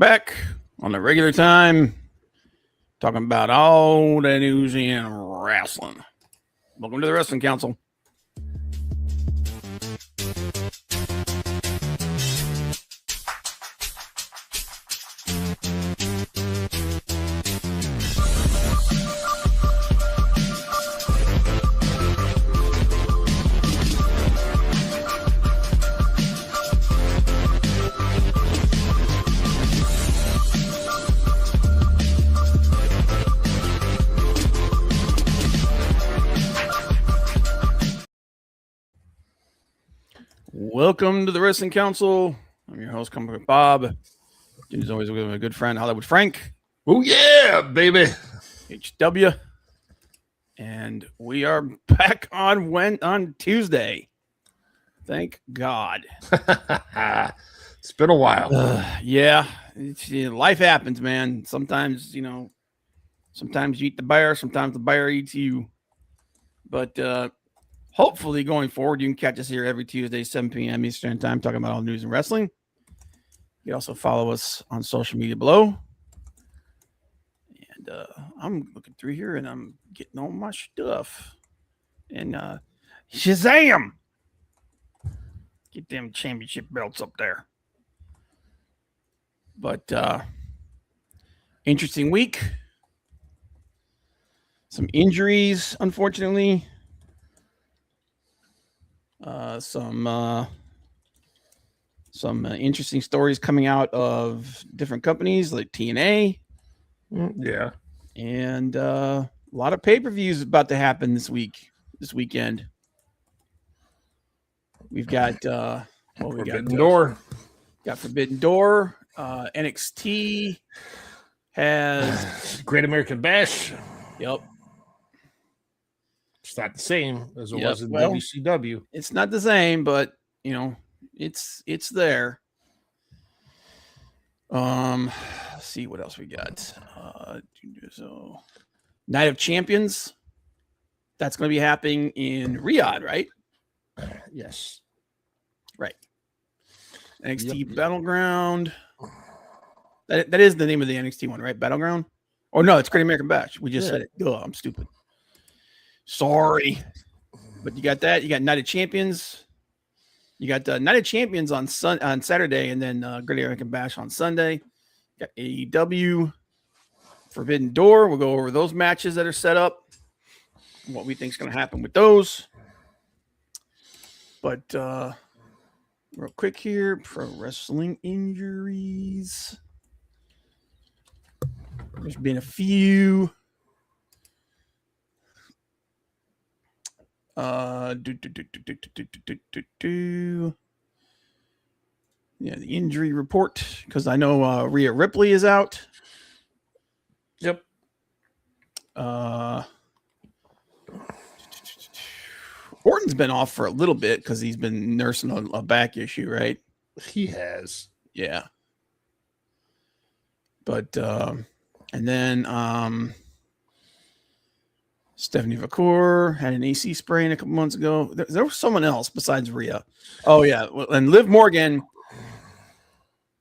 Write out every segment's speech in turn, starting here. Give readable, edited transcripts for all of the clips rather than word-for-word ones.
back on the regular time, talking about all the news in wrestling. Welcome to the Wrestling Council. Welcome to the Wrestling Council. I'm your host, Coming with Bob. As always, with my good friend Hollywood Frank. Oh yeah, baby. HW. And we are back on Tuesday. Thank God. It's been a while. Yeah, life happens, man. Sometimes, sometimes you eat the bear, sometimes the bear eats you. But hopefully going forward, you can catch us here every Tuesday, 7 p.m. Eastern Time, talking about all news in wrestling. You can also follow us on social media below. And I'm looking through here and I'm getting all my stuff. And Shazam! Get them championship belts up there. But interesting week. Some injuries, unfortunately. Some interesting stories coming out of different companies like TNA. Yeah. And a lot of pay-per-views about to happen this weekend. We've got Forbidden Door. Got Forbidden Door. NXT has Great American Bash. Yep. It's not the same as it was in WCW. It's not the same, but it's there. Let's see what else we got. So Night of Champions. That's going to be happening in Riyadh, right? Yes. Right. NXT Battleground. That is the name of the NXT one, right? Battleground? Oh, no, it's Great American Bash. We just said it. Duh, I'm stupid. Sorry. But you got that. You got Night of Champions. You got Night of Champions on Saturday, and then Great American Bash on Sunday. You got AEW. Forbidden Door. We'll go over those matches that are set up. What we think is going to happen with those. But real quick here, pro wrestling injuries. There's been a few. Yeah, the injury report, because I know Rhea Ripley is out. Yep. Orton's been off for a little bit because he's been nursing a back issue, right? He has. Yeah. But and then Stephanie Vacour had an AC sprain a couple months ago. There was someone else besides Rhea. Oh yeah, and Liv Morgan.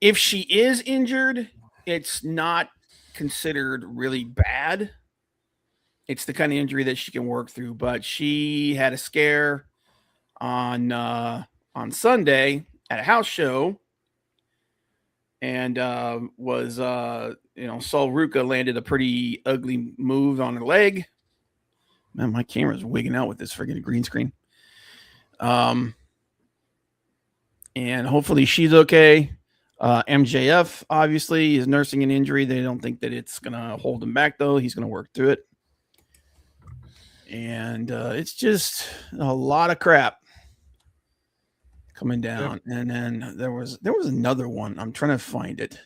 If she is injured, it's not considered really bad. It's the kind of injury that she can work through. But she had a scare on Sunday at a house show, and Sol Ruka landed a pretty ugly move on her leg. Man, my camera's wigging out with this friggin' green screen. And hopefully she's okay. MJF obviously is nursing an injury. They don't think that it's gonna hold him back though. He's gonna work through it. And it's just a lot of crap coming down. Yep. And then there was another one. I'm trying to find it.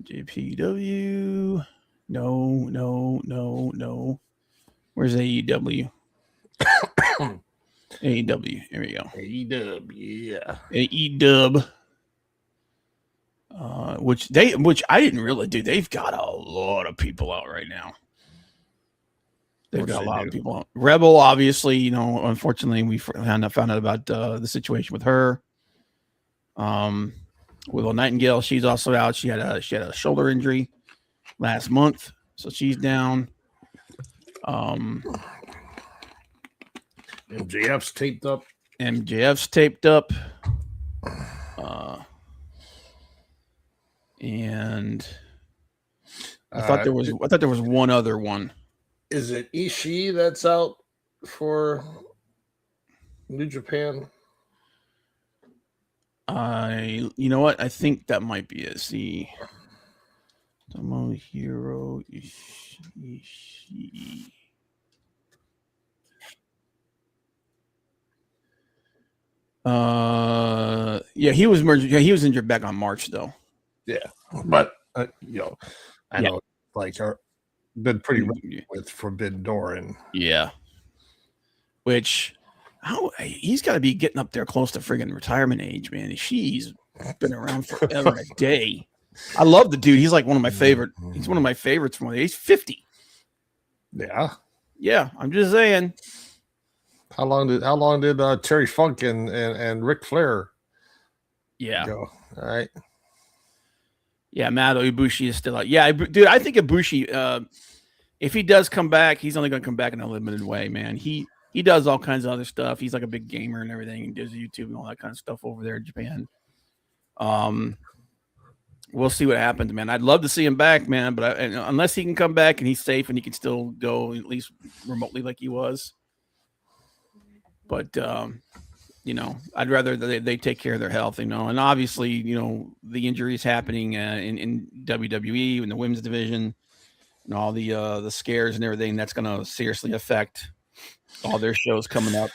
JPW. No. Where's AEW? AEW. Here we go. AEW, yeah. AEW. Which I didn't really do. They've got a lot of people out right now. They've got a lot of people on. Rebel, obviously, you know, unfortunately, we found out about the situation with her. Willow Nightingale, she's also out. She had a shoulder injury last month, so she's down. MJF's taped up. And I thought there was one other one. Is it Ishii that's out for New Japan? You know what? I think that might be it. See, Tomohiro Ishii. Yeah, he was merged. Yeah, he was injured back on March though. Yeah, but you know, I know like been pretty with Forbidden Door and which he's got to be getting up there close to friggin' retirement age, man. She's been around forever a day. I love the dude. He's like one of my favorite. He's one of my favorites from he's 50. Yeah. I'm just saying. How long did Terry Funk and Ric Flair go? All right. Yeah, Mato Ibushi is still out. Yeah, dude, I think Ibushi, if he does come back, he's only going to come back in a limited way, man. He does all kinds of other stuff. He's like a big gamer and everything. He does YouTube and all that kind of stuff over there in Japan. We'll see what happens, man. I'd love to see him back, man, but unless he can come back and he's safe and he can still go at least remotely like he was. But you know, I'd rather they take care of their health, you know. And obviously, you know, the injuries happening in WWE in the women's division and all the scares and everything, that's going to seriously affect all their shows coming up.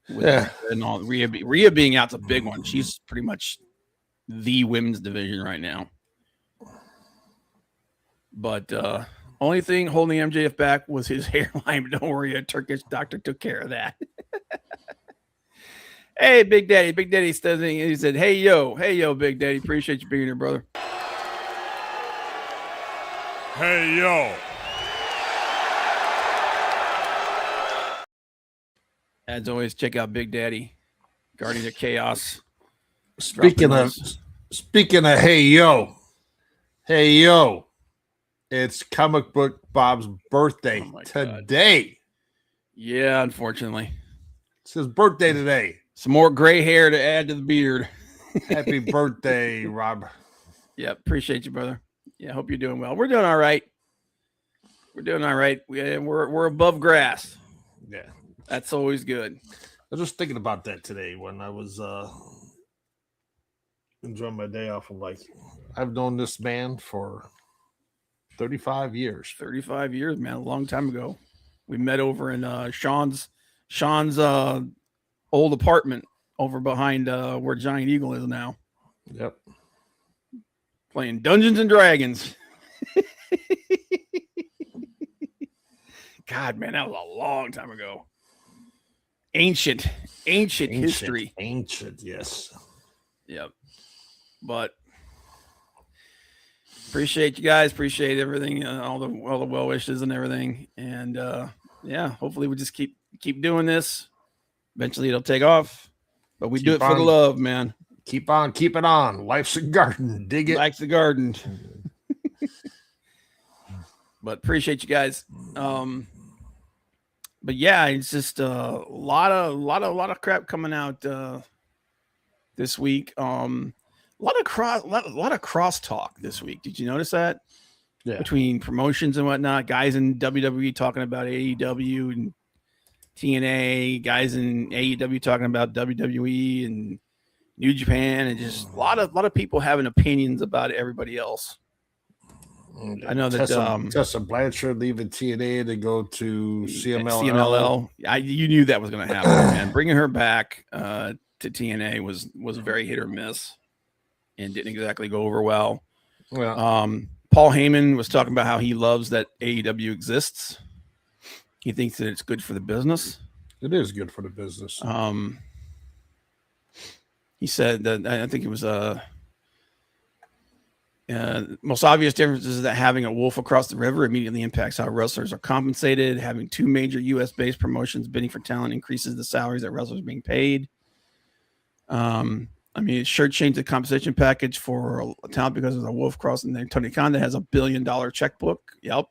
And all Rhea being out's a big one. She's pretty much the women's division right now. But only thing holding MJF back was his hairline. Don't worry, a Turkish doctor took care of that. Hey, Big Daddy. Big Daddy said, he said, hey, yo, Big Daddy. Appreciate you being here, brother. Hey, yo. As always, check out Big Daddy, Guardian of Chaos. Speaking of hey, yo, it's Comic Book Bob's birthday today. God. Yeah, unfortunately. It's his birthday today. Some more gray hair to add to the beard. Happy birthday, Rob. Yeah, appreciate you, brother. Yeah, hope you're doing well. We're doing all right. We're above grass. Yeah. That's always good. I was just thinking about that today when I was enjoying my day off. I'm like, I've known this man for 35 years. 35 years, man. A long time ago. We met over in Sean's old apartment over behind where Giant Eagle is now. Yep. Playing Dungeons and Dragons. God, man, that was a long time ago. Ancient history. Ancient, yes. Yep. But appreciate you guys. Appreciate everything, all the well wishes and everything. And yeah, hopefully we just keep doing this. Eventually it'll take off. But we do it for the love, man. Keep on, keep it on. Life's a garden. Dig it. Life's a garden. But appreciate you guys. But yeah, it's just a lot of crap coming out this week. A lot of crosstalk this week. Did you notice that? Yeah. Between promotions and whatnot, guys in WWE talking about AEW and TNA, guys in AEW talking about WWE and New Japan, and just a lot of people having opinions about everybody else. I know that Tessa Blanchard leaving TNA to go to CMLL. You knew that was going to happen, man. Bringing her back to TNA was very hit or miss, and didn't exactly go over well. Paul Heyman was talking about how he loves that AEW exists. He thinks that it's good for the business. It is good for the business. He said that I think it was Most obvious difference is that having a wolf across the river immediately impacts how wrestlers are compensated. Having 2 major U.S.-based promotions bidding for talent increases the salaries that wrestlers are being paid. I mean, it sure changed the compensation package for a talent because of the wolf crossing there. Tony Khan that has $1 billion checkbook. Yep.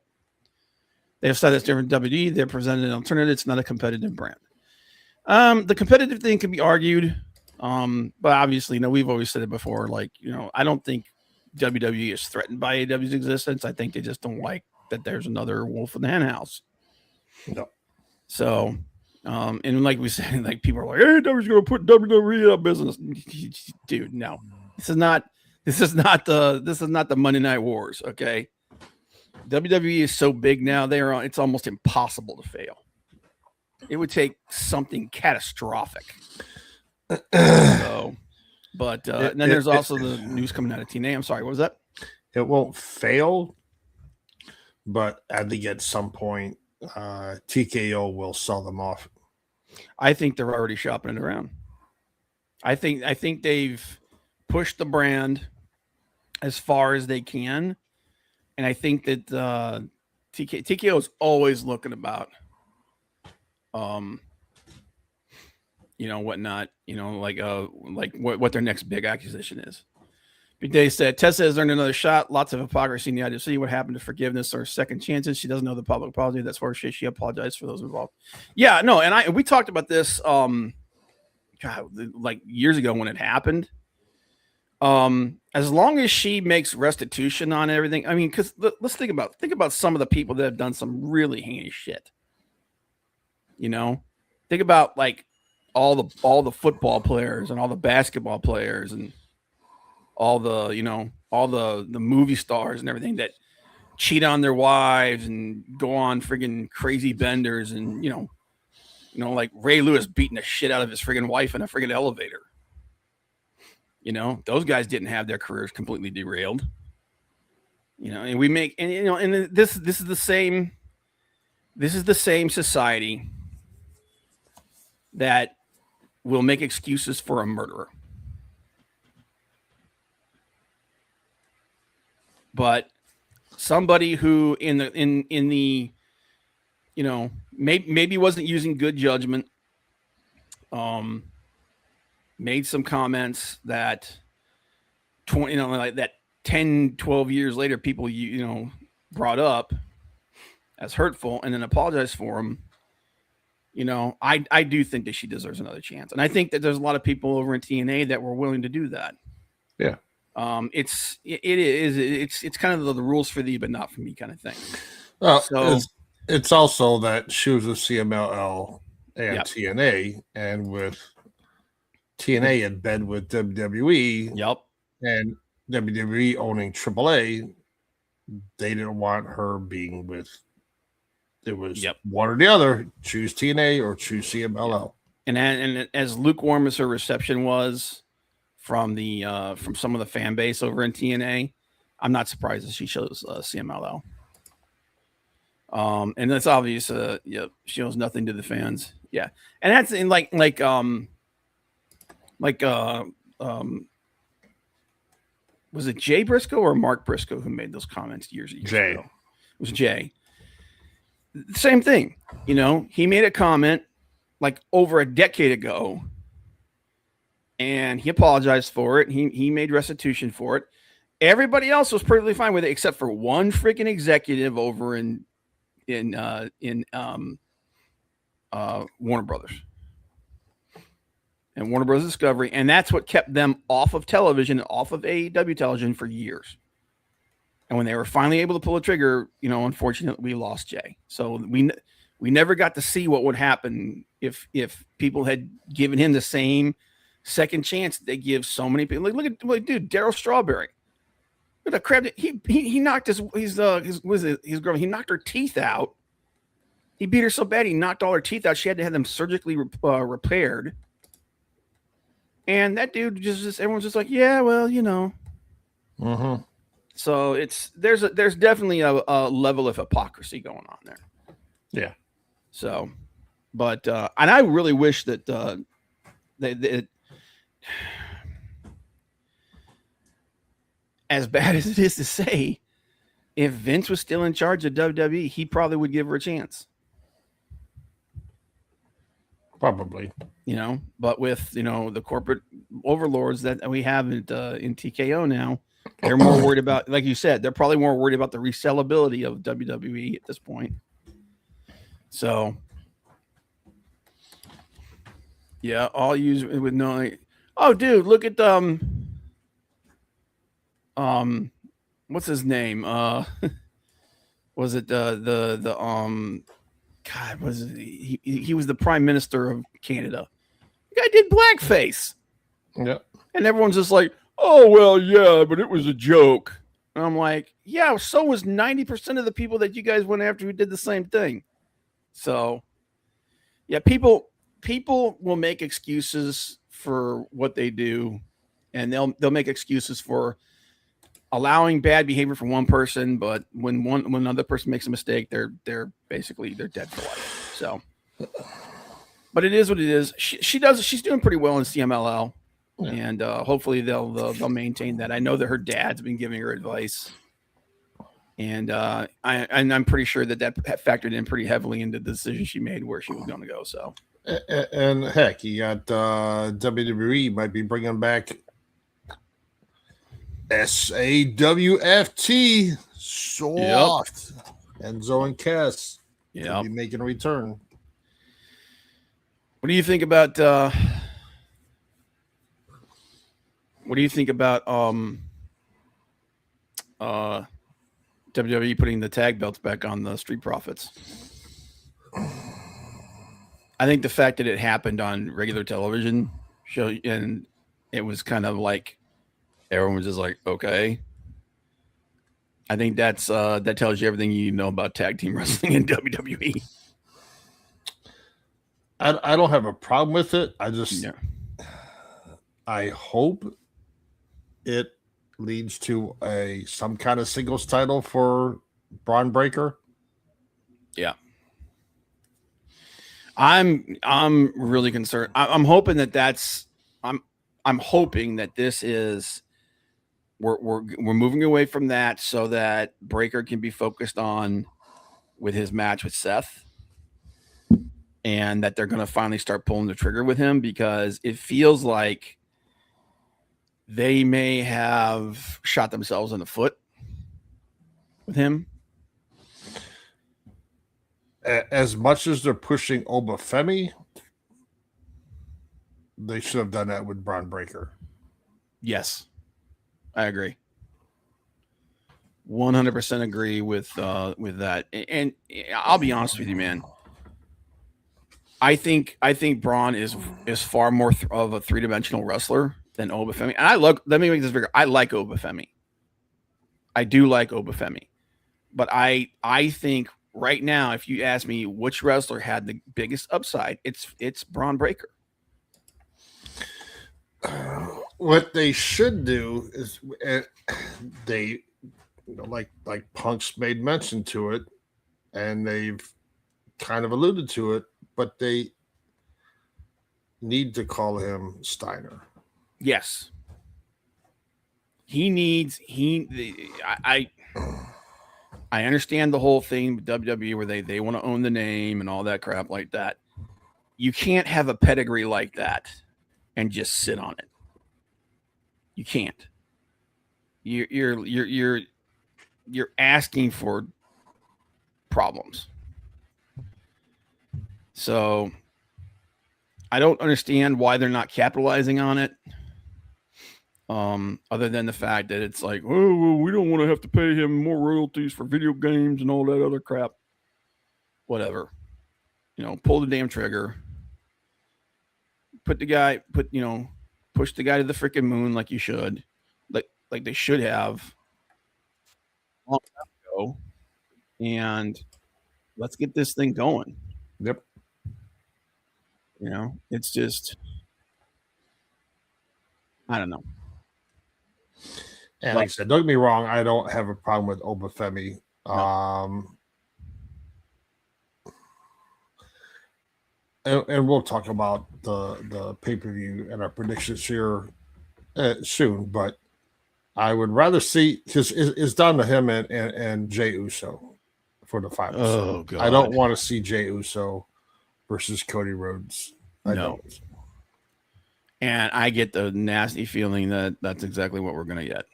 They have said that's different WWE. They're presented an alternative. It's not a competitive brand. The competitive thing can be argued. But obviously, we've always said it before. Like, I don't think WWE is threatened by AEW's existence. I think they just don't like that there's another wolf in the hen house. No. So, and like we said, like people are like, AEW's going to put WWE out of business. Dude, no. This is not the Monday Night Wars, okay? WWE is so big now, it's almost impossible to fail. It would take something catastrophic. So, but and then there's also the news coming out of TNA. I'm sorry, what was that? It won't fail, but I think at some point TKO will sell them off. I think they're already shopping it around. I think they've pushed the brand as far as they can, and I think that TKO is always looking about, whatnot, like what their next big acquisition is. Big Day said Tessa has earned another shot. Lots of hypocrisy in the IWC. What happened to forgiveness or second chances? She doesn't know the public apology. That's where she apologized for those involved. Yeah, no, and we talked about this like years ago when it happened. As long as she makes restitution on everything, I mean, because let's think about some of the people that have done some really heinous shit. Think about like all the football players and all the basketball players and all the movie stars and everything that cheat on their wives and go on friggin' crazy benders and like Ray Lewis beating the shit out of his friggin' wife in a friggin' elevator. Those guys didn't have their careers completely derailed. And we make and this is the same society that will make excuses for a murderer. But somebody who in the maybe wasn't using good judgment, made some comments that 10, 12 years later people brought up as hurtful and then apologized for them. I do think that she deserves another chance, and I think that there's a lot of people over in TNA that were willing to do that. Yeah. It's kind of the rules for thee, but not for me kind of thing. Well, so it's also that she was with CMLL and Yep. TNA, and with TNA in bed with WWE. Yep. And WWE owning AAA, they didn't want her being with. It was one or the other. Choose TNA or choose CMLL. Yep. And as lukewarm as her reception was from some of the fan base over in TNA, I'm not surprised that she chose CMLL. And that's obvious. She owes nothing to the fans. Yeah, and that's in like was it Jay Briscoe or Mark Briscoe who made those comments years ago? It was Jay. Same thing. He made a comment like over a decade ago, and he apologized for it. He made restitution for it. Everybody else was perfectly fine with it, except for one freaking executive over in Warner Brothers and Warner Brothers Discovery, and that's what kept them off of television, off of AEW television for years. And when they were finally able to pull a trigger, unfortunately, we lost Jay. So we never got to see what would happen if people had given him the same second chance they give so many people. Like, look at dude, Daryl Strawberry. Look at the crap. He knocked his girl. He knocked her teeth out. He beat her so bad he knocked all her teeth out. She had to have them surgically repaired. And that dude just everyone's just like, yeah, well, Mm-hmm. So there's definitely a level of hypocrisy going on there. Yeah. So, but and I really wish that as bad as it is to say, if Vince was still in charge of WWE, he probably would give her a chance. Probably. But with, the corporate overlords that we have in TKO now, they're more worried about, like you said, they're probably more worried about the resellability of WWE at this point. So, yeah, I'll use it with no. Oh, dude, look at what's his name? Was it the God? Was it, he was the Prime Minister of Canada? The guy did blackface. Yeah, and everyone's just like, oh well, yeah, but it was a joke. And I'm like, yeah, so was 90% of the people that you guys went after who did the same thing. So, yeah, people will make excuses for what they do, and they'll make excuses for allowing bad behavior from one person, but when another person makes a mistake, they're basically dead for life. So, but it is what it is. She's doing pretty well in CMLL, and hopefully they'll maintain that. I know that her dad's been giving her advice, and I'm pretty sure that factored in pretty heavily into the decision she made where she was going to go. So, and heck, you got WWE might be bringing back SAWFT Soft and Enzo and Cass. Yeah, be making a return. What do you think about WWE putting the tag belts back on the Street Profits? I think the fact that it happened on regular television show, and it was kind of like everyone was just like, okay. I think that tells you everything you know about tag team wrestling in WWE. I don't have a problem with it. I hope it leads to some kind of singles title for Braun Breaker. Yeah. I'm really concerned. I'm hoping that I'm hoping that this is we're moving away from that so that Breaker can be focused on with his match with Seth, and that they're going to finally start pulling the trigger with him, because it feels like they may have shot themselves in the foot with him. As much as they're pushing Obafemi, they should have done that with Braun Breaker. Yes, I agree. 100% agree with that. And I'll be honest with you, man. I think Braun is far more of a three-dimensional wrestler than Obafemi. And let me make this bigger. I like Obafemi. I do like Obafemi. But I think right now, if you ask me which wrestler had the biggest upside, it's Braun Breaker. What they should do is they, like Punk's made mention to it, and they've kind of alluded to it, but they need to call him Steiner. Yes. I understand the whole thing with WWE where they want to own the name and all that crap like that. You can't have a pedigree like that and just sit on it. You can't. You're asking for problems. So I don't understand why they're not capitalizing on it. Other than the fact that it's like, oh, well, we don't want to have to pay him more royalties for video games and all that other crap. Whatever. Pull the damn trigger. Push the guy to the freaking moon like you should. Like they should have a long time ago. And let's get this thing going. Yep. It's just, I don't know. And like I said, don't get me wrong, I don't have a problem with Obafemi. No. And we'll talk about the pay-per-view and our predictions here soon, but I would rather see because it's down to him and Jey Uso for the finals. Oh God! I don't want to see Jey Uso versus Cody Rhodes. I don't. And I get the nasty feeling that that's exactly what we're going to get.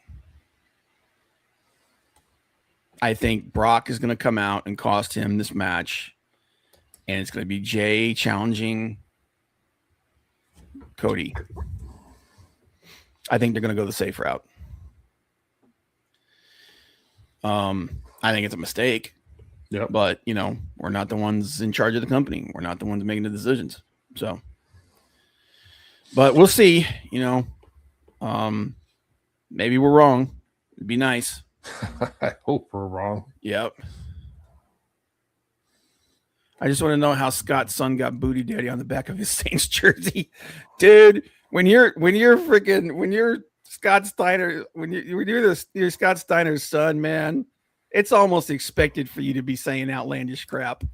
I think Brock is going to come out and cost him this match, and it's going to be Jey challenging Cody. I think they're going to go the safe route. I think it's a mistake. Yeah, but we're not the ones in charge of the company. We're not the ones making the decisions. So, but we'll see. Maybe we're wrong. It'd be nice. I hope we're wrong. Yep. I just want to know how Scott's son got Booty Daddy on the back of his Saints jersey, dude. When you're Scott Steiner, you're Scott Steiner's son, man, it's almost expected for you to be saying outlandish crap.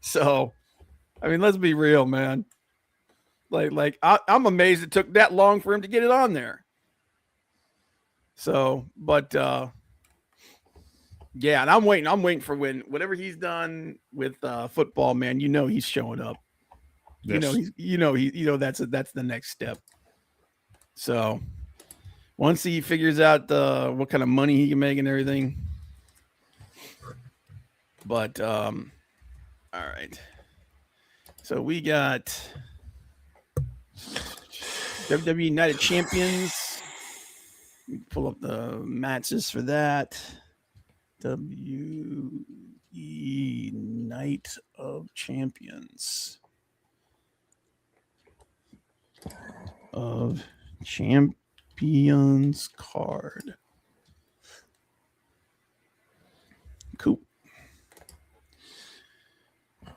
So, I mean, let's be real, man. I'm amazed it took that long for him to get it on there. So, but yeah, and I'm waiting for whatever he's done with football, man. He's showing up. Yes. That's the next step. So once he figures out what kind of money he can make and everything. But all right. So we got WWE United Champions. Pull up the matches for that. WWE Night of Champions. Of Champions card. Cool.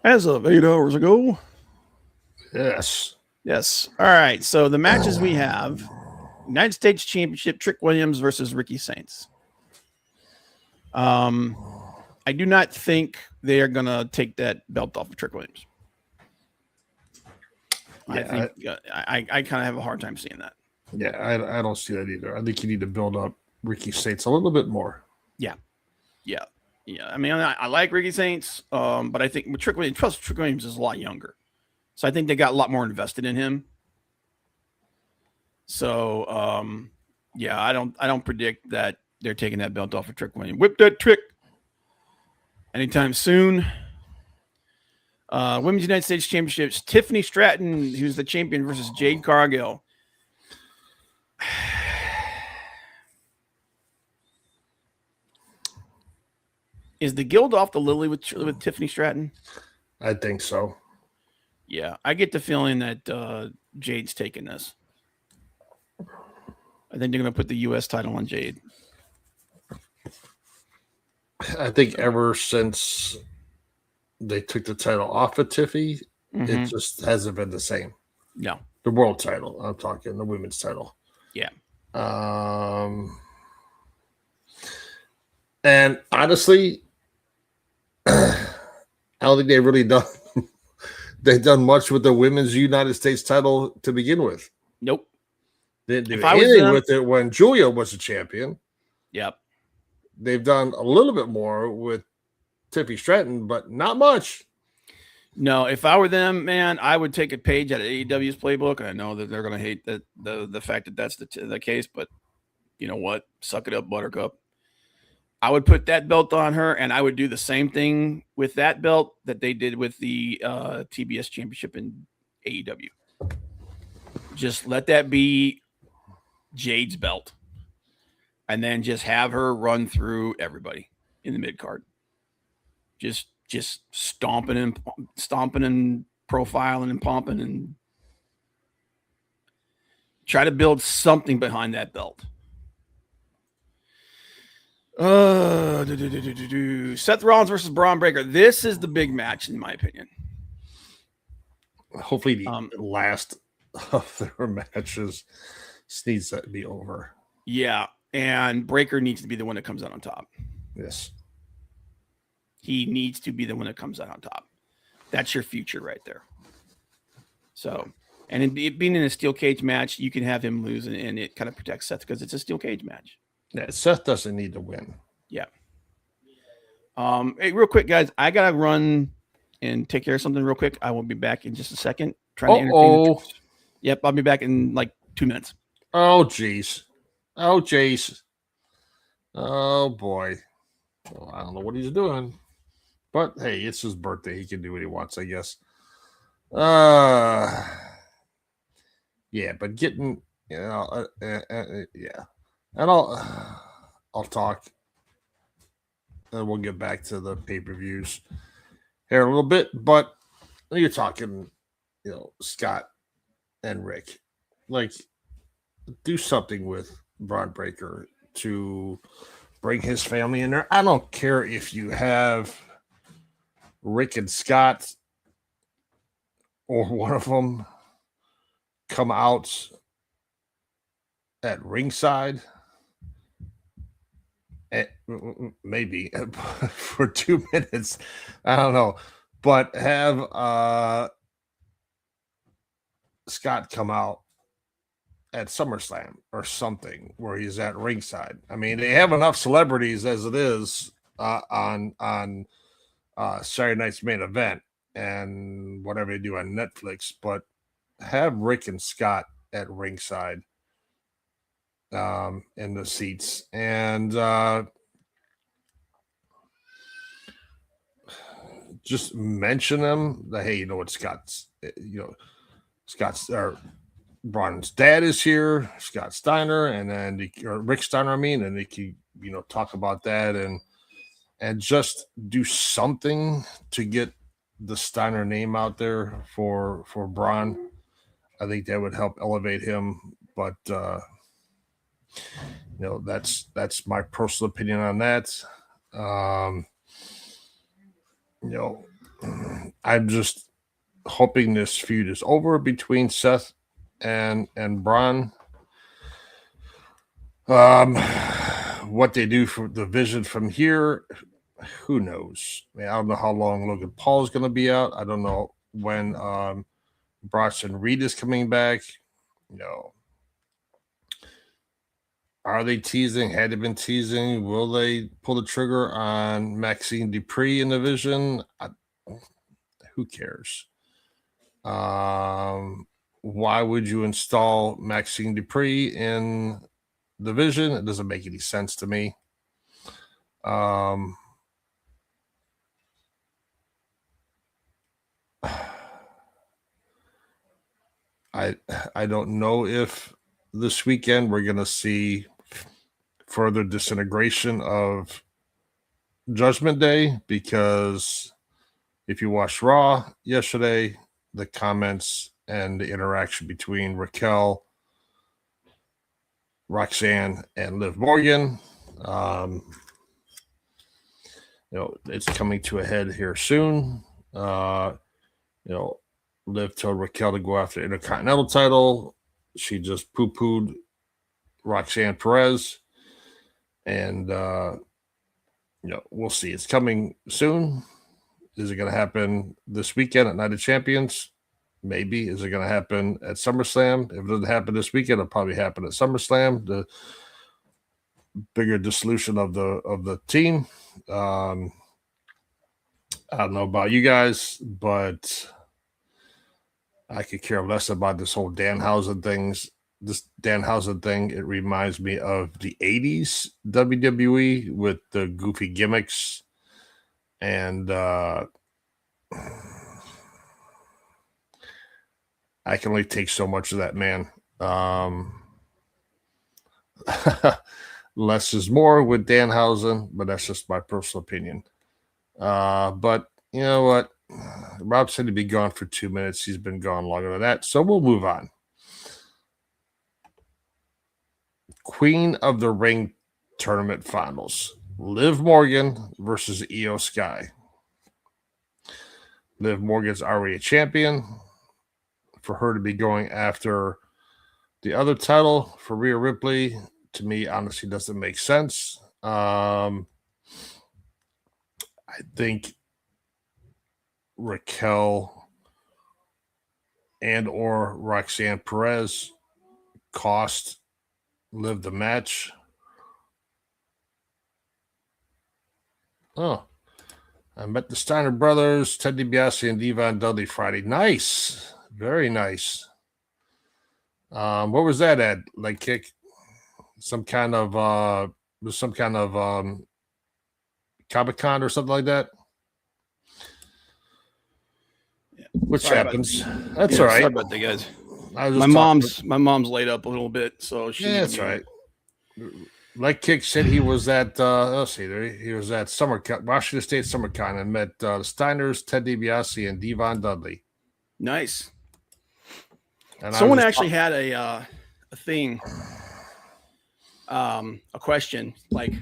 As of 8 hours ago. Yes. All right. So the matches we have: United States Championship, Trick Williams versus Ricky Saints. I do not think they are gonna take that belt off of Trick Williams. Yeah, I kind of have a hard time seeing that. Yeah, I don't see that either. I think you need to build up Ricky Saints a little bit more. Yeah. I mean, I like Ricky Saints, but I think with Trick Williams is a lot younger, so I think they got a lot more invested in him. So, yeah, I don't predict that they're taking that belt off of Trick Williams. Whip that trick anytime soon. Women's United States Championships, Tiffany Stratton, who's the champion, versus Jade Cargill. Is the guild off the lily with Tiffany Stratton? I think so. Yeah, I get the feeling that Jade's taking this. I think they're going to put the U.S. title on Jade. I think ever since they took the title off of Tiffy, it just hasn't been the same. No. The world title. I'm talking the women's title. Yeah. And honestly, I don't think they've really done much with the women's United States title to begin with. Nope. They didn't do anything with it when Julia was a champion. Yep. They've done a little bit more with Tiffy Stratton, but not much. No, if I were them, man, I would take a page out of AEW's playbook. I know that they're going to hate the fact that that's the case, but you know what? Suck it up, Buttercup. I would put that belt on her, and I would do the same thing with that belt that they did with the TBS Championship in AEW. Just let that be Jade's belt, and then just have her run through everybody in the mid card. Just stomping and profiling and pumping, and try to build something behind that belt. Seth Rollins versus Braun Breaker. This is the big match, in my opinion. Hopefully, the last of their matches needs to be over. Yeah, and Breaker needs to be the one that comes out on top. Yes. He needs to be the one that comes out on top. That's your future right there. So, And it being in a steel cage match, you can have him lose, and it kind of protects Seth because it's a steel cage match. Yeah, Seth doesn't need to win. Yeah. Hey, real quick, guys, I gotta run and take care of something real quick. I will be back in just a second. Trying to entertain the troops. Yep, I'll be back in like 2 minutes. Oh, jeez. Oh, jeez. Oh, boy. Well, I don't know what he's doing. But, hey, it's his birthday. He can do what he wants, I guess. Yeah, but getting, yeah. And I'll talk. And we'll get back to the pay-per-views here a little bit. But you're talking, Scott and Rick. Like, do something with Braun Breaker to bring his family in there. I don't care if you have Rick and Scott or one of them come out at ringside. Maybe for 2 minutes. I don't know. But have Scott come out at SummerSlam or something where he's at ringside. I mean, they have enough celebrities as it is on Saturday night's main event and whatever they do on Netflix, but have Rick and Scott at ringside in the seats and just mention them that, hey, what Scott's or Braun's dad is here, Scott Steiner, and then Rick Steiner, and they can, talk about that and just do something to get the Steiner name out there for Braun. I think that would help elevate him. But that's my personal opinion on that. I'm just hoping this feud is over between Seth and Braun. What they do for the vision from here, who knows? I don't know how long Logan Paul is going to be out. I don't know when Bronson Reed is coming back. Are they teasing? Had they been teasing? Will they pull the trigger on Maxine Dupree in the vision? Who cares? Why would you install Maxine Dupree in the vision? It doesn't make any sense to me. I don't know if this weekend we're going to see further disintegration of Judgment Day, because if you watched Raw yesterday, the comments and the interaction between Raquel, Roxanne, and Liv Morgan, it's coming to a head here soon. Liv told Raquel to go after the Intercontinental title. She just poo-pooed Roxanne Perez. And, we'll see. It's coming soon. Is it going to happen this weekend at Night of Champions? Maybe. Is it going to happen at SummerSlam? If it doesn't happen this weekend, it'll probably happen at SummerSlam. The bigger dissolution of the team. I don't know about you guys, but I could care less about this whole Danhausen things. This Danhausen thing, it reminds me of the 80s WWE with the goofy gimmicks. And I can only take so much of that, man. Less is more with Danhausen, but that's just my personal opinion. But you know what? Rob said he'd be gone for 2 minutes. He's been gone longer than that. So we'll move on. Queen of the Ring Tournament Finals. Liv Morgan versus Io Sky. Liv Morgan's already a champion. For her to be going after the other title for Rhea Ripley, to me, honestly, doesn't make sense. I think Raquel and or Roxanne Perez cost Liv the match. Oh, I met the Steiner brothers, Ted DiBiase and Devon Dudley Friday. Nice. Very nice. What was that at? Leg kick? Some kind of Comic-Con or something like that. Which Sorry happens. That's all right. Sorry about that, guys. I was My mom's laid up a little bit, so she's that's right. Leg kick said he was at let's see there. He was at Washington State SummerCon and met the Steiners, Ted DiBiase, and Devon Dudley. Nice. And someone actually had a thing, a question, like,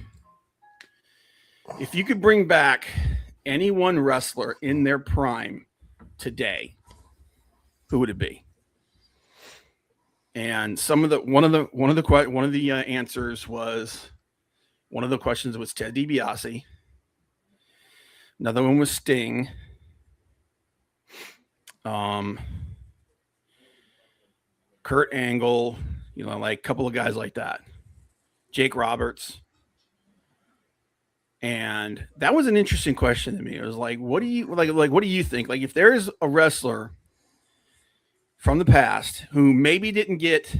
if you could bring back any one wrestler in their prime today, who would it be? And one of the answers was, one of the questions was Ted DiBiase. Another one was Sting. Kurt Angle, like a couple of guys like that. Jake Roberts. And that was an interesting question to me. It was like, what do you think? Like, if there is a wrestler from the past who maybe didn't get,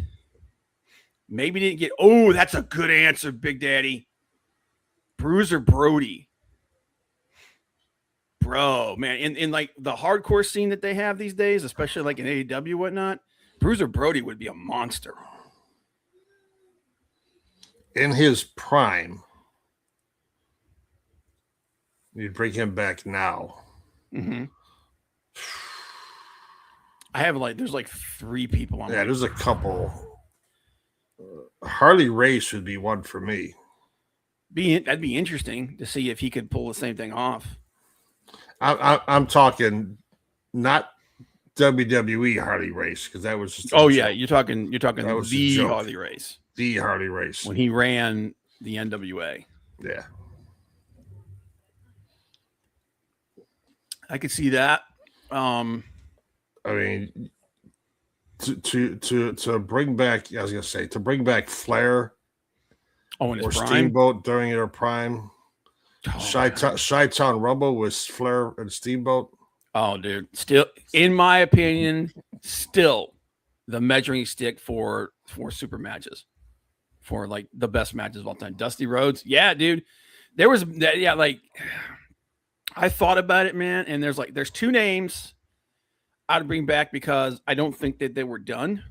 oh, that's a good answer, Big Daddy. Bruiser Brody. Bro, man, in like the hardcore scene that they have these days, especially like in AEW and whatnot, Bruiser Brody would be a monster. In his prime. You'd bring him back now. Mm-hmm. I have there's like three people on. Yeah, there's a couple. Harley Race would be one for me. That'd be interesting to see if he could pull the same thing off. I'm talking not WWE Harley Race, because that was just yeah, you're talking the Harley Race. The Harley Race. When he ran the NWA. Yeah. I could see that. I mean, to bring back, I was gonna say, to bring back Flair in his or prime? Steamboat during their prime. Chi-Town Rumble with Flair and Steamboat. Oh, dude. Still, in my opinion, still the measuring stick for super matches, for like the best matches of all time. Dusty Rhodes. Yeah, dude. There was, like, I thought about it, man. And there's two names I'd bring back because I don't think that they were done.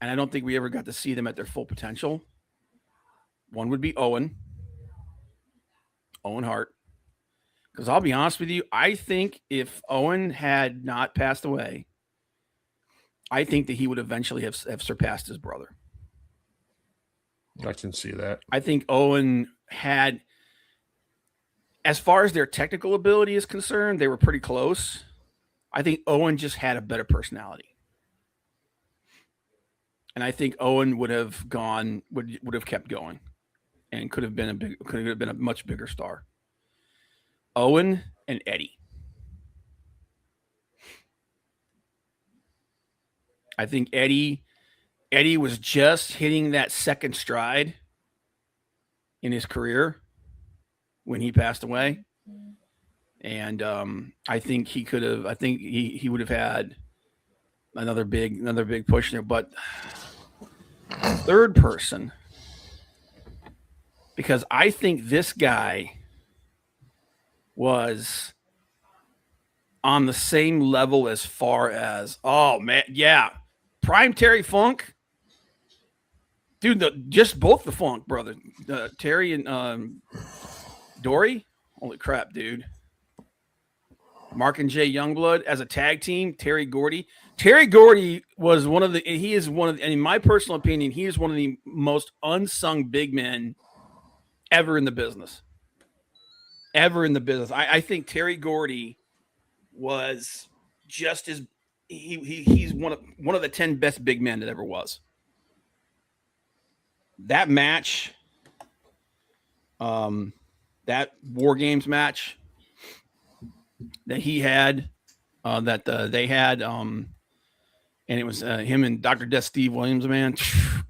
And I don't think we ever got to see them at their full potential. One would be Owen Hart. Because I'll be honest with you, I think if Owen had not passed away, I think that he would eventually have surpassed his brother. I can see that. I think Owen had, as far as their technical ability is concerned, they were pretty close. I think Owen just had a better personality. And I think Owen would have kept going and could have been a much bigger star. Owen and Eddie. I think Eddie was just hitting that second stride in his career when he passed away. And I think he would have had another big push there. But third person, because I think this guy was on the same level as far as, oh man, yeah, prime Terry Funk, dude. Just both the Funk brother, Terry and Dory. Holy crap, dude! Mark and Jay Youngblood as a tag team. Terry Gordy. Terry Gordy was and in my personal opinion, he is one of the most unsung big men ever in the business. I think Terry Gordy was just as he's one of the 10 best big men that ever was. That match, that War Games match that he had that they had, and it was him and Dr. Death Steve Williams, man.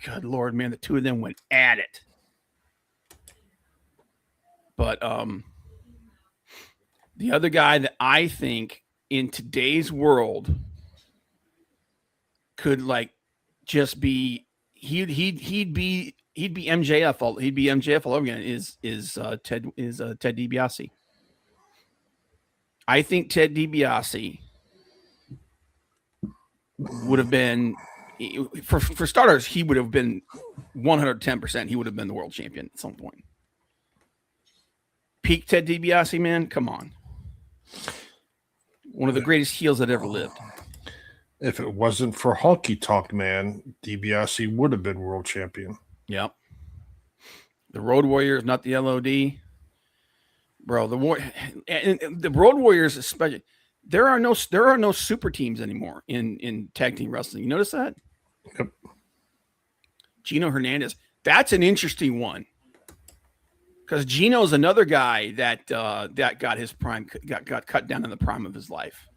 Good Lord, man, the two of them went at it. But the other guy that I think in today's world could like just be he'd be MJF he'd be MJF all over again is Ted DiBiase. I think Ted DiBiase would have been for starters, he would have been 110%. He would have been the world champion at some point. Peak Ted DiBiase, man, come on. One of the greatest heels that ever lived. If it wasn't for Honky Tonk Man, DiBiase would have been world champion. Yep. The Road Warriors, not the LOD. Bro, the Road Warriors especially. There are no super teams anymore in tag team wrestling. You notice that? Yep. Gino Hernandez. That's an interesting one. Because Gino's another guy that got his prime got cut down in the prime of his life.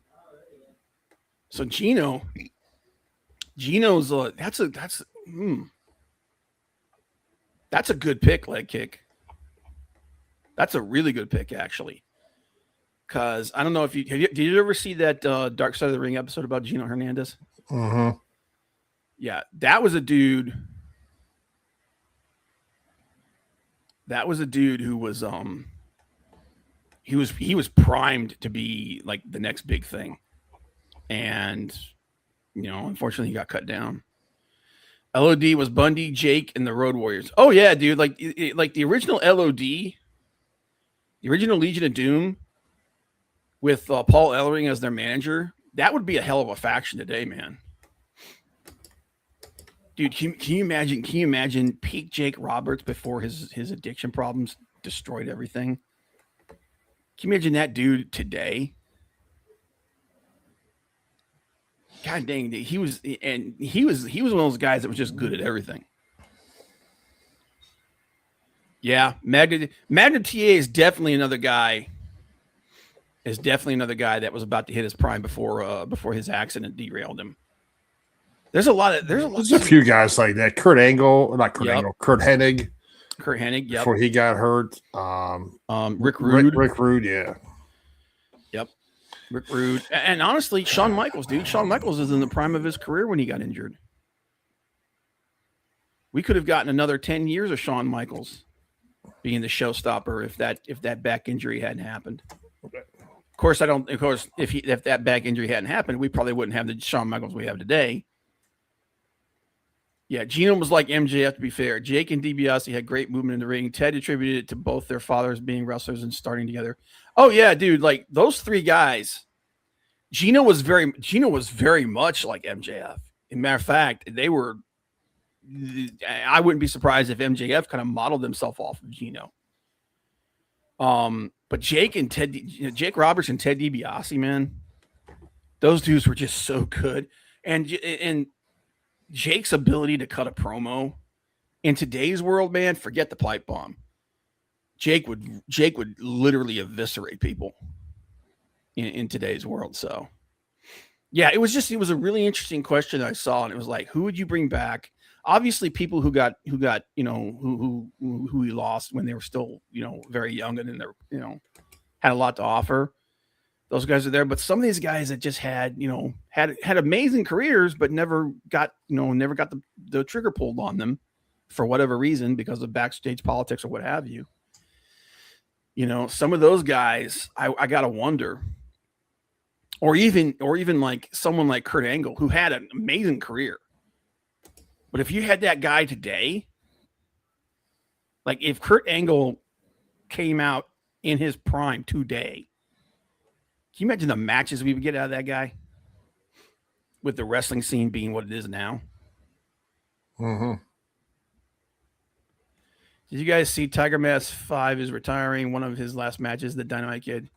So Gino's that's a good pick, leg kick. That's a really good pick, actually. Because I don't know if did you ever see that Dark Side of the Ring episode about Gino Hernandez? Mm-hmm. Yeah, that was a dude. That was a dude who was he was primed to be like the next big thing. And unfortunately he got cut down. LOD was Bundy, Jake, and the Road Warriors. Oh yeah, dude, like the original LOD, the original Legion of Doom with Paul Ellering as their manager. That would be a hell of a faction today, man. Dude, can you imagine peak Jake Roberts before his addiction problems destroyed everything? Can you imagine that dude today? God dang, he was one of those guys that was just good at everything. Yeah, Magnum TA is definitely another guy. That was about to hit his prime before his accident derailed him. There's a few guys like that. Kurt Hennig. Kurt Hennig, yep. Before he got hurt. Rick Rude. Rick Rude, yeah. Yep. Rick Rude. And honestly, Shawn Michaels, dude. Shawn Michaels is in the prime of his career when he got injured. We could have gotten another 10 years of Shawn Michaels being the showstopper if that back injury hadn't happened. Okay. Of course, if that back injury hadn't happened, we probably wouldn't have the Shawn Michaels we have today. Yeah, Gino was like MJF, to be fair. Jake and DiBiase had great movement in the ring. Ted attributed it to both their fathers being wrestlers and starting together. Oh, yeah, dude. Like, those three guys, Gino was very much like MJF. As a matter of fact, I wouldn't be surprised if MJF kind of modeled himself off of Gino. But Jake Roberts and Ted DiBiase, man, those dudes were just so good. And Jake's ability to cut a promo in today's world, man, forget the pipe bomb. Jake would literally eviscerate people in today's world. So yeah, it was a really interesting question I saw, and it was like, who would you bring back? Obviously people who he lost when they were still, very young and they're, had a lot to offer. Those guys are there, but some of these guys that just had amazing careers, but never got the trigger pulled on them for whatever reason, because of backstage politics or what have you. Some of those guys, I gotta wonder, or even like someone like Kurt Angle, who had an amazing career. But if you had that guy today, like if Kurt Angle came out in his prime today, can you imagine the matches we would get out of that guy? With the wrestling scene being what it is now. Mm-hmm. Did you guys see Tiger Mask 5 is retiring one of his last matches, the Dynamite Kid?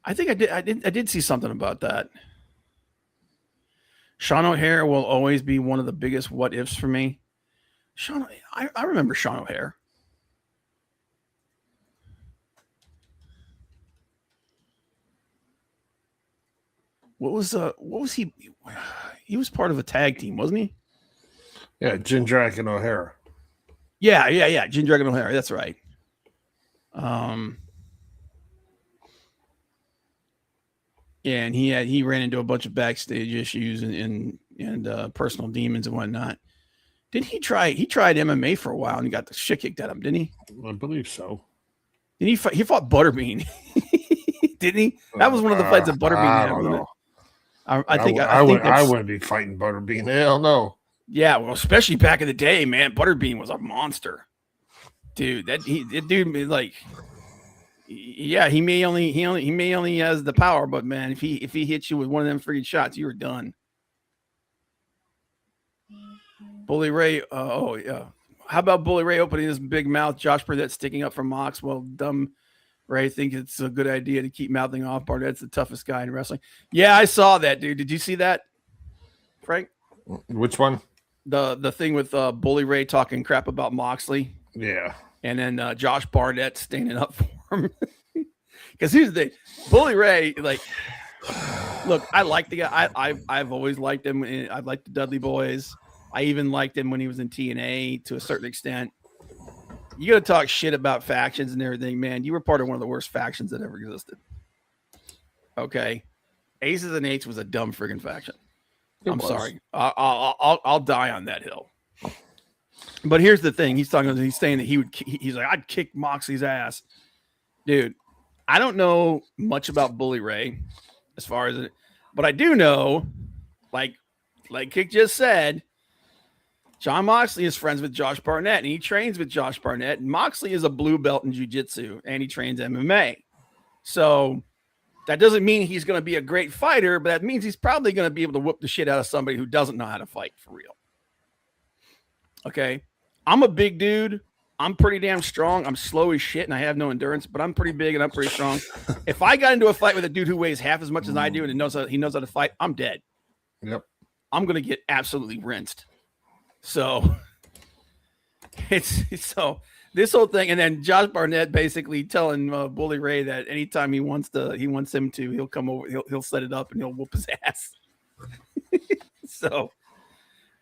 I think I did see something about that. Sean O'Hare will always be one of the biggest what ifs for me. I remember Sean O'Hare. what was he? He was part of a tag team, wasn't he? Yeah, Jim Dragon O'Hara. Yeah. Jim Dragon O'Hara. That's right. Yeah, and he ran into a bunch of backstage issues and personal demons and whatnot. Didn't he try? He tried MMA for a while and he got the shit kicked at him, didn't he? I believe so. Did he fought Butterbean? Didn't he? That was one of the fights that Butterbean had, wasn't it? I wouldn't be fighting Butterbean. Hell no. Yeah, well, especially back in the day, man. Butterbean was a monster, dude. That dude, like, yeah, he may only has the power, but man, if he hits you with one of them freaking shots, you were done. Bully Ray, oh yeah. How about Bully Ray opening his big mouth? Josh Barnett sticking up for Mox. Well, dumb Ray thinks it's a good idea to keep mouthing off. Barnett's the toughest guy in wrestling. Yeah, I saw that, dude. Did you see that, Frank? Which one? The thing with Bully Ray talking crap about Moxley. Yeah. And then Josh Barnett standing up for him. Because here's the thing. Bully Ray, like, look, I like the guy. I've always liked him. I've liked the Dudley Boys. I even liked him when he was in TNA to a certain extent. You got to talk shit about factions and everything, man. You were part of one of the worst factions that ever existed. Okay. Aces and Eights was a dumb friggin' faction. I'm sorry. I'll die on that hill. But here's the thing. He's saying that he's like, I'd kick Moxley's ass. Dude, I don't know much about Bully Ray as far as it, but I do know, like Kick just said, John Moxley is friends with Josh Barnett, and he trains with Josh Barnett. And Moxley is a blue belt in jiu-jitsu, and he trains MMA. So that doesn't mean he's going to be a great fighter, but that means he's probably going to be able to whoop the shit out of somebody who doesn't know how to fight for real. Okay? I'm a big dude. I'm pretty damn strong. I'm slow as shit, and I have no endurance, but I'm pretty big and I'm pretty strong. If I got into a fight with a dude who weighs half as much as I do and he knows how to fight, I'm dead. Yep. I'm going to get absolutely rinsed. So it's so this whole thing, and then Josh Barnett basically telling Bully Ray that anytime he wants him to, he'll come over, he'll set it up and he'll whoop his ass. So,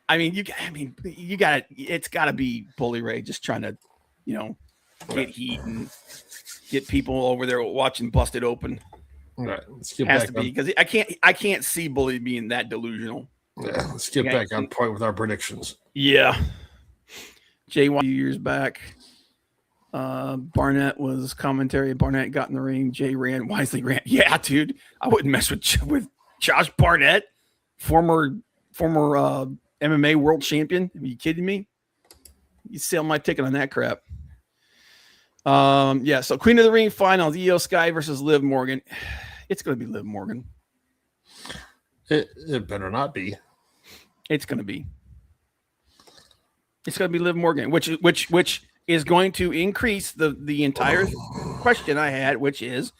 it's got to be Bully Ray just trying to, get heat and get people over there watching Busted Open. All right, let's get Has back to be because I can't see Bully being that delusional. Yeah, let's get back on point with our predictions. Yeah. JY years back. Barnett was commentary. Barnett got in the ring. Jay ran. Wisely ran. Yeah, dude. I wouldn't mess with Josh Barnett, former MMA world champion. Are you kidding me? You sell my ticket on that crap. Yeah, so Queen of the Ring finals, Io Sky versus Liv Morgan. It's going to be Liv Morgan. It better not be. It's going to be. It's going to be Liv Morgan, which is going to increase the entire question I had, which is,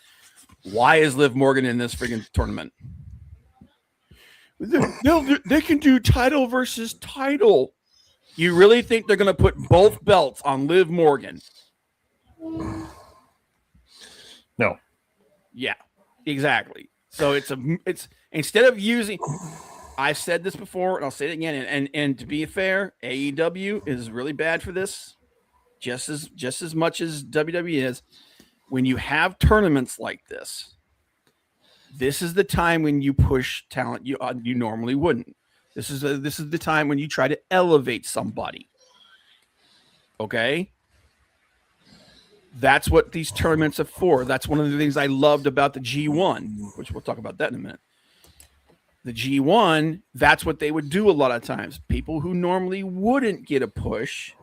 why is Liv Morgan in this friggin' tournament? They can do title versus title. You really think they're going to put both belts on Liv Morgan? No. Yeah, exactly. So it's instead of using, I've said this before and I'll say it again. And to be fair, AEW is really bad for this, just as much as WWE is. When you have tournaments like this, this is the time when you push talent you normally wouldn't. This is the time when you try to elevate somebody. Okay. That's what these tournaments are for. That's one of the things I loved about the G1, which we'll talk about that in a minute. The G1, that's what they would do a lot of times. People who normally wouldn't get a push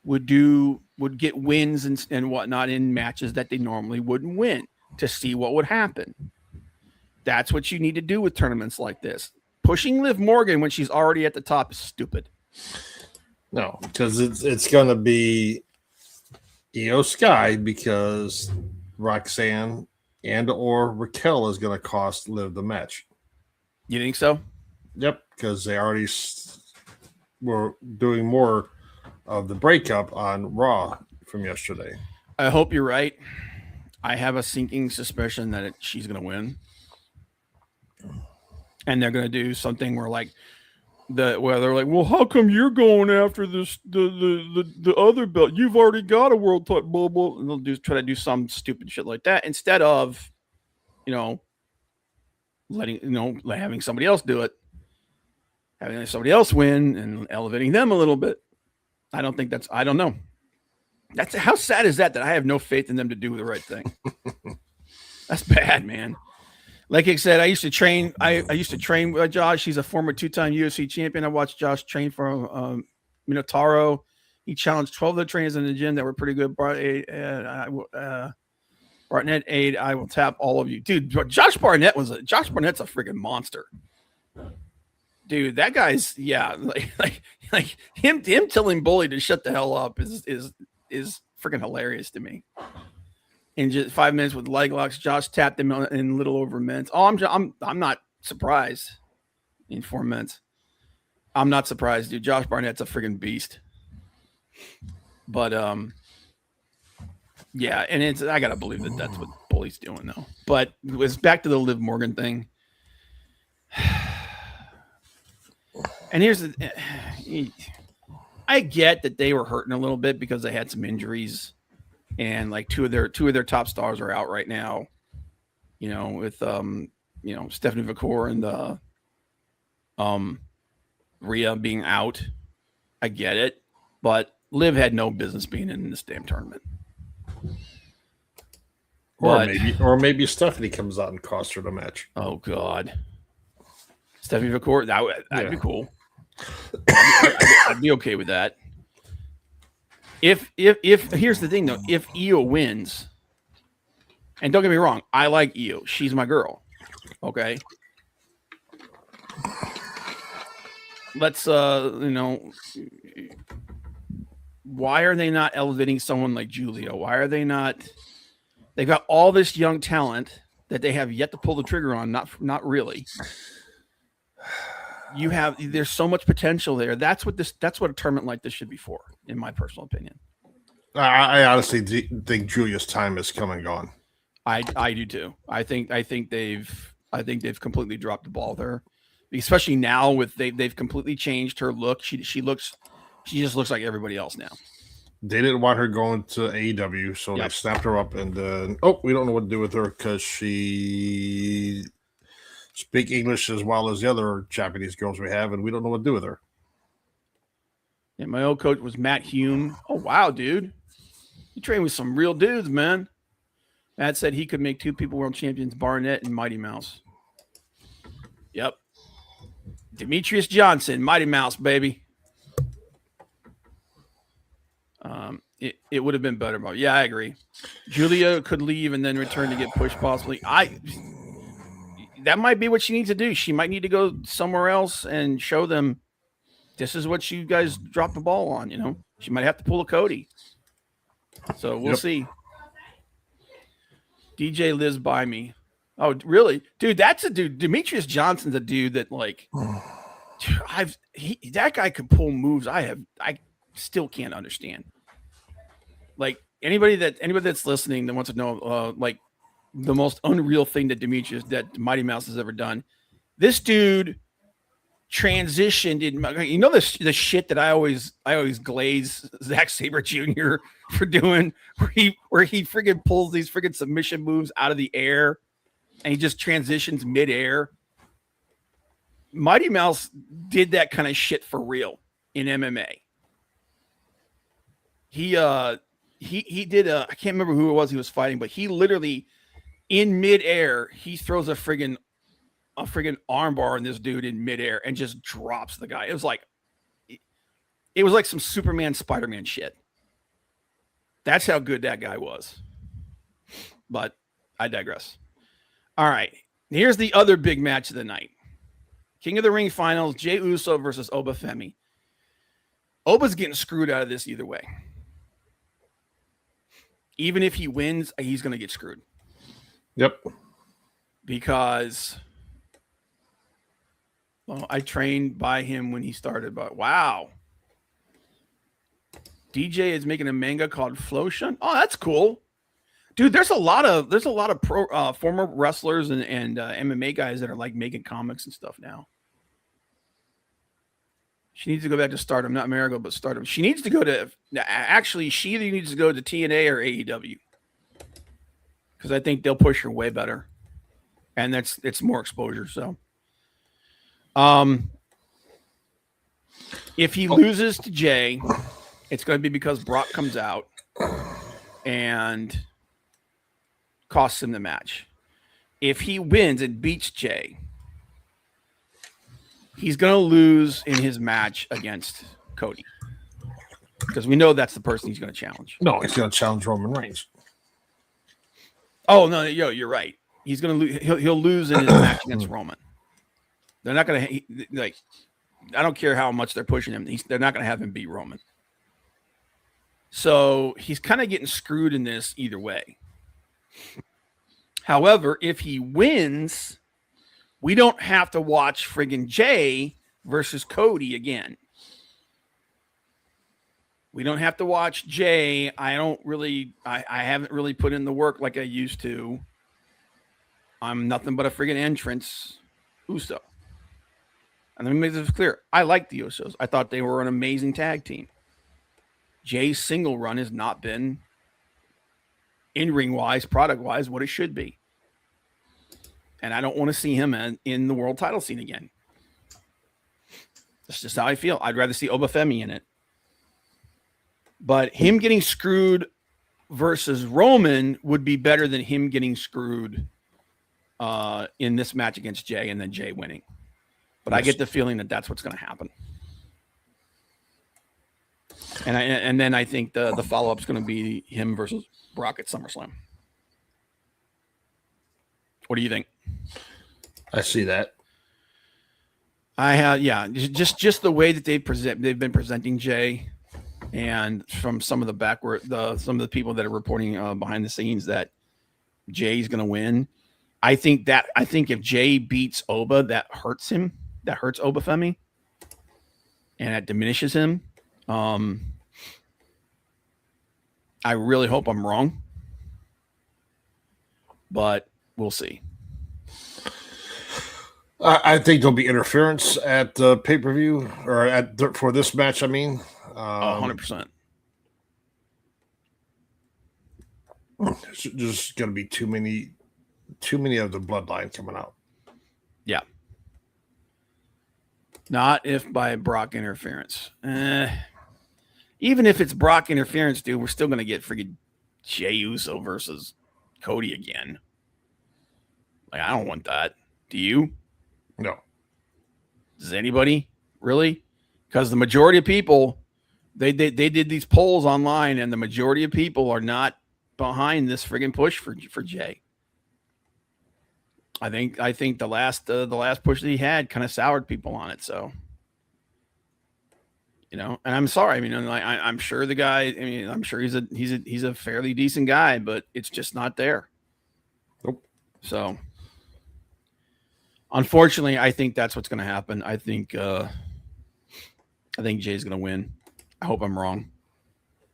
would get wins and whatnot in matches that they normally wouldn't win to see what would happen. That's what you need to do with tournaments like this. Pushing Liv Morgan when she's already at the top is stupid. No, because it's going to be Io Sky because Roxanne and or Raquel is going to cost Liv the match. You think so? Yep, because they already were doing more of the breakup on Raw from yesterday. I hope you're right. I have a sinking suspicion that she's going to win. And they're going to do something where where they're like, well, how come you're going after this the other belt? You've already got a world title, blah blah. And they'll try to do some stupid shit like that instead of, having somebody else do it, having somebody else win and elevating them a little bit. I don't know. That's how sad is that I have no faith in them to do the right thing. That's bad, man. Like I said, I used to train. I used to train with Josh. He's a former 2-time UFC champion. I watched Josh train for Minotauro. He challenged 12 of the trainers in the gym that were pretty good. Barnett Aid, I will tap all of you, dude. Josh Barnett's a freaking monster, dude. That guy's like him telling Bully to shut the hell up is freaking hilarious to me. In just 5 minutes with leg locks, Josh tapped him in a little over minutes. Oh, I'm not surprised. In 4 minutes, I'm not surprised, dude. Josh Barnett's a freaking beast. But yeah, and I gotta believe that's what Bully's doing though. But it's back to the Liv Morgan thing. And here's I get that they were hurting a little bit because they had some injuries. And like two of their top stars are out right now, with Stephanie Vacour and Rhea being out. I get it, but Liv had no business being in this damn tournament. Or maybe Stephanie comes out and costs her the match. Oh God, Stephanie Vacour, that'd be cool. I'd be okay with that. If here's the thing though, if Io wins, and don't get me wrong, I like Io. She's my girl. Okay. Let's why are they not elevating someone like Julia? Why are they not? They've got all this young talent that they have yet to pull the trigger on. Not really. There's so much potential there. That's what a tournament like this should be for, in my personal opinion. I honestly think Julia's time is come and gone. I do too. I think they've completely dropped the ball there, especially now with they've completely changed her look. She just looks like everybody else now. They didn't want her going to AEW, so They snapped her up, and we don't know what to do with her because she speaks English as well as the other Japanese girls we have, and we don't know what to do with her. Yeah, my old coach was Matt Hume. Oh wow, dude, you trained with some real dudes, man. Matt said he could make 2 people world champions, Barnett and Mighty Mouse. Yep, Demetrius Johnson, Mighty Mouse, baby. It would have been better, but yeah, I agree. Julia could leave and then return to get pushed, possibly. That might be what she needs to do. She might need to go somewhere else and show them this is what you guys dropped the ball on. She might have to pull a Cody. So we'll see. DJ lives by me. Oh, really, dude? That's a dude. Demetrius Johnson's a dude that that guy could pull moves. I still can't understand. Like anybody that's listening that wants to know, the most unreal thing that Mighty Mouse has ever done. This dude transitioned in. The shit that I always glaze Zack Sabre Jr. for doing, where he friggin' pulls these friggin' submission moves out of the air, and he just transitions midair. Mighty Mouse did that kind of shit for real in MMA. He did I can't remember who it was he was fighting, but he literally in midair, he throws a friggin' armbar on this dude in midair and just drops the guy. It was like some Superman, Spider-Man shit. That's how good that guy was. But I digress. All right. Here's the other big match of the night. King of the Ring finals, Jey Uso versus Oba Femi. Oba's getting screwed out of this either way. Even if he wins, he's going to get screwed. Yep. Because I trained by him when he started, but wow. DJ is making a manga called Flotion. Oh, that's cool. Dude, there's a lot of pro former wrestlers and MMA guys that are like making comics and stuff now. She needs to go back to Stardom, not Marigold, but Stardom. She needs to go to she either needs to go to TNA or AEW because I think they'll push her way better, and it's more exposure. So, if he loses to Jay, it's going to be because Brock comes out and costs him the match. If he wins and beats Jay, he's going to lose in his match against Cody because we know that's the person he's going to challenge. No, he's going to challenge Roman Reigns. Oh no, you're right. He's going to lose. He'll lose in his match against Roman. They're not going to like. I don't care how much they're pushing him. They're not going to have him beat Roman. So he's kind of getting screwed in this either way. However, if he wins, we don't have to watch friggin' Jay versus Cody again. We don't have to watch Jay. I haven't really put in the work like I used to. I'm nothing but a friggin' entrance Uso. And let me make this clear. I like the Usos. I thought they were an amazing tag team. Jay's single run has not been in-ring wise, product wise, what it should be. And I don't want to see him in the world title scene again. That's just how I feel. I'd rather see Obafemi in it. But him getting screwed versus Roman would be better than him getting screwed in this match against Jay and then Jay winning. But yes. I get the feeling that that's what's going to happen. And then I think the follow-up is going to be him versus Brock at SummerSlam. What do you think? I see that. Just the way that they've been presenting Jay, and from some of the people that are reporting behind the scenes that Jay's going to win. I think if Jay beats Oba, that hurts him. That hurts Obafemi, and it diminishes him. I really hope I'm wrong, but we'll see. I think there'll be interference at the pay-per-view or for this match. I mean, 100%. There's going to be too many of the bloodline coming out. Yeah. Not if by Brock interference. Even if it's Brock interference, dude, we're still going to get freaking Jey Uso versus Cody again. Like, I don't want that. Do you? No. Does anybody? Really? Because the majority of people, they did these polls online, and the majority of people are not behind this friggin' push for Jey. I think the last push that he had kind of soured people on it. So, and I'm sorry. I mean, I'm sure the guy. I mean, I'm sure he's a fairly decent guy, but it's just not there. Nope. So, unfortunately, I think that's what's going to happen. I think Jay's going to win. I hope I'm wrong,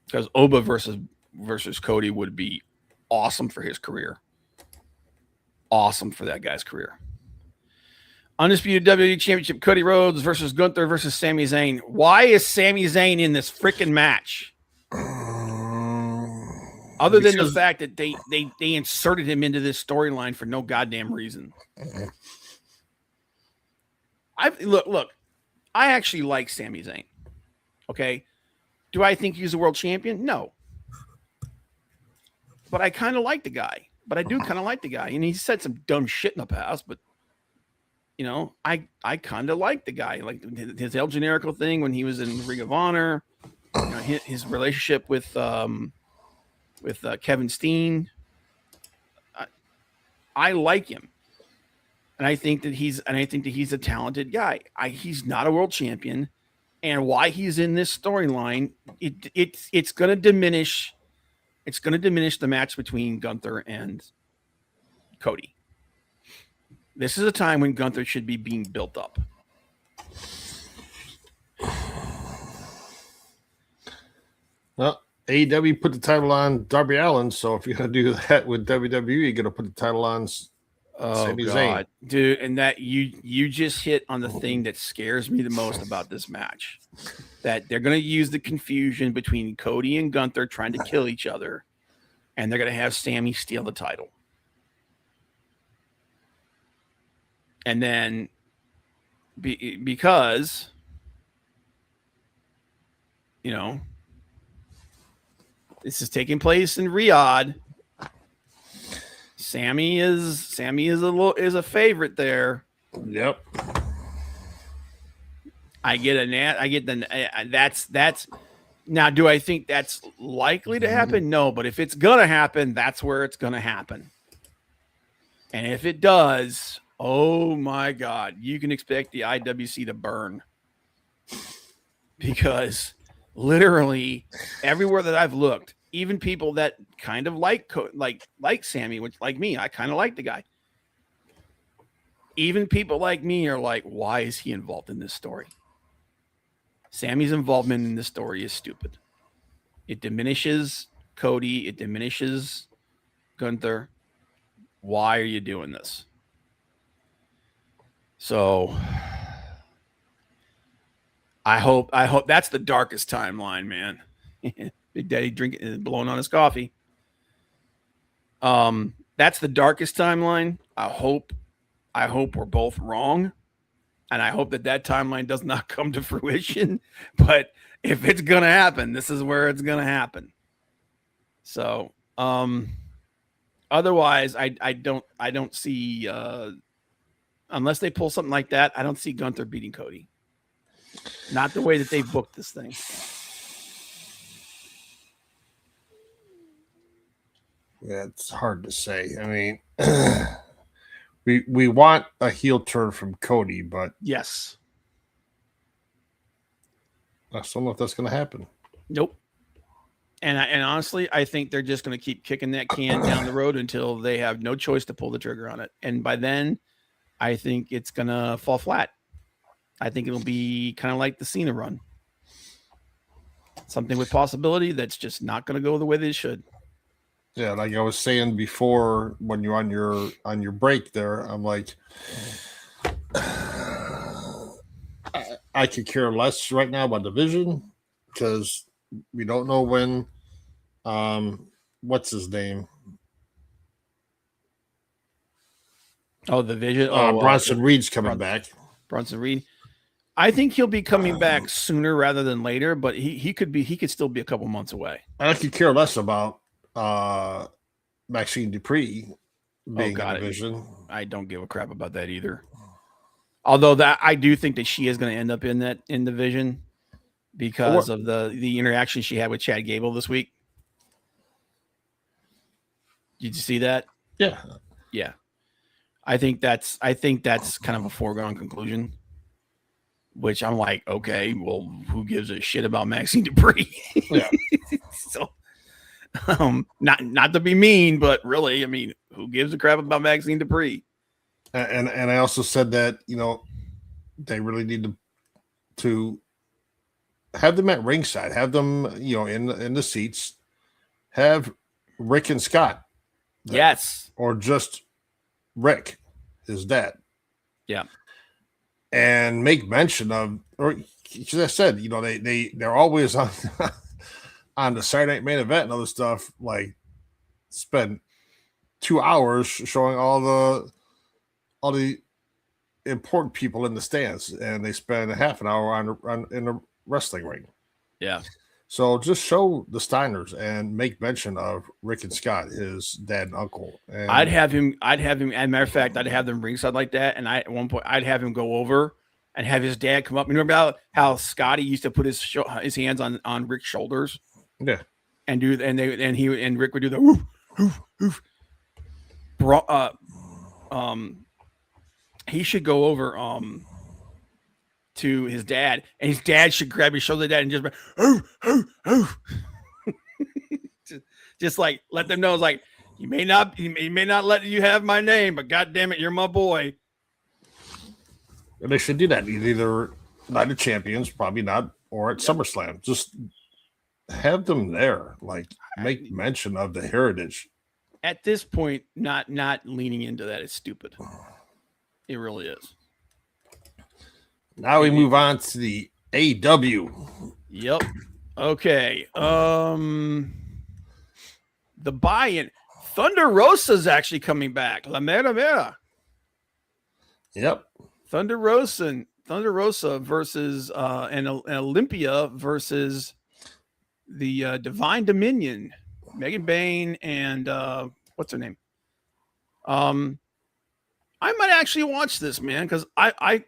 because Oba versus Cody would be awesome for his career. Awesome for that guy's career. Undisputed WWE Championship, Cody Rhodes versus Gunther versus Sami Zayn. Why is Sami Zayn in this freaking match? Other than the fact that they inserted him into this storyline for no goddamn reason. Look, I actually like Sami Zayn. Okay. Do I think he's a world champion? No. But I kind of like the guy. And he said some dumb shit in the past, but I kind of like the guy. Like his El Generico thing when he was in Ring of Honor, his relationship with Kevin Steen. I like him. And I think that he's a talented guy. He's not a world champion, and why he's in this storyline, it's going to diminish. It's going to diminish the match between Gunther and Cody. This is a time when Gunther should be being built up. Well, AEW put the title on Darby Allin, so if you're gonna do that with WWE, you're gonna put the title on Sami Zayn. Dude, and that you just hit on the thing that scares me the most about this match. That they're gonna use the confusion between Cody and Gunther trying to kill each other, and they're gonna have Sami steal the title. And then because you know this is taking place in Riyadh, Sami is a favorite there. Yep. That's now. Do I think that's likely to happen? No, but if it's gonna happen, that's where it's gonna happen. And if it does, oh my God, you can expect the IWC to burn. Because literally everywhere that I've looked, even people that kind of like Sami, which like me, I kind of like the guy. Even people like me are like, why is he involved in this story? Sami's involvement in this story is stupid. It diminishes Cody. It diminishes Gunther. Why are you doing this? So I hope that's the darkest timeline, man. Big Daddy drinking, blowing on his coffee. That's the darkest timeline. I hope we're both wrong, and I hope that timeline does not come to fruition. But if it's gonna happen, this is where it's gonna happen. So, otherwise, I don't see unless they pull something like that, I don't see Gunther beating Cody. Not the way that they've booked this thing. Yeah, it's hard to say. I mean, we want a heel turn from Cody, but yes, I don't know if that's going to happen. Nope. And honestly, I think they're just going to keep kicking that can down the road until they have no choice to pull the trigger on it. And by then, I think it's going to fall flat. I think it'll be kind of like the Cena run. Something with possibility that's just not going to go the way they should. Yeah, like I was saying before, when you're on your break there, I'm like, I could care less right now about division because we don't know when. What's his name? Oh, the Vision. Bronson Reed's coming back. Bronson Reed. I think he'll be coming back sooner rather than later, but he could still be a couple months away. I could care less about Maxine Dupree being in division. I don't give a crap about that either. Although that I do think that she is going to end up in division because of the interaction she had with Chad Gable this week. Did you see that? Yeah. Yeah. I think that's kind of a foregone conclusion. Which I'm like, okay, well, who gives a shit about Maxine Dupree? Yeah. So, not to be mean, but really, I mean, who gives a crap about Maxine Dupree? And I also said that they really need to have them at ringside, have them in the seats, have Rick and Scott, yes, or just Rick, his dad, yeah. And make mention of, or as I said, they're always on on the Saturday Night Main Event and other stuff. Like, spend 2 hours showing all the important people in the stands, and they spend a half an hour on in the wrestling ring. Yeah. So just show the Steiners and make mention of Rick and Scott, his dad and uncle. And I'd have him. As a matter of fact, I'd have them ringside like that. And at one point, I'd have him go over and have his dad come up. You remember how Scotty used to put his hands on Rick's shoulders? Yeah. And Rick would do the woof, woof, woof. He should go over to his dad, and his dad should grab his shoulder, and just just like let them know, it's like, he may not let you have my name, but God damn it, you're my boy. And they should do that either Night of Champions, probably not, or at SummerSlam. Just have them there. Like, make mention of the heritage. At this point, not leaning into that is stupid. It really is. Now we move on to the AW. Yep. Okay. The buy-in. Thunder Rosa's actually coming back. La Mera Mera. Yep. Thunder Rosa versus an Olympia versus the Divine Dominion. Megan Bain and what's her name? I might actually watch this, man, because I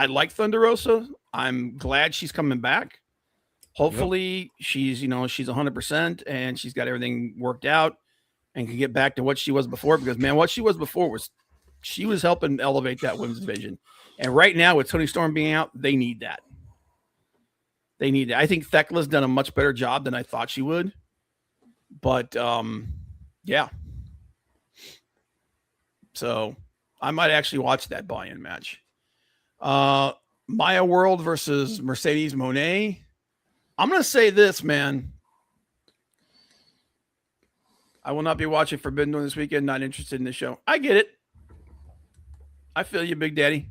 like Thunder Rosa. I'm glad she's coming back. Hopefully she's 100% and she's got everything worked out and can get back to what she was before, because man, what she was before was she was helping elevate that women's division. And right now with Toni Storm being out, they need that. I think Thekla's done a much better job than I thought she would. But yeah. So I might actually watch that buy-in match. Maya World versus Mercedes Moné. I'm going to say this, man. I will not be watching Forbidden Door this weekend. Not interested in the show. I get it. I feel you, Big Daddy.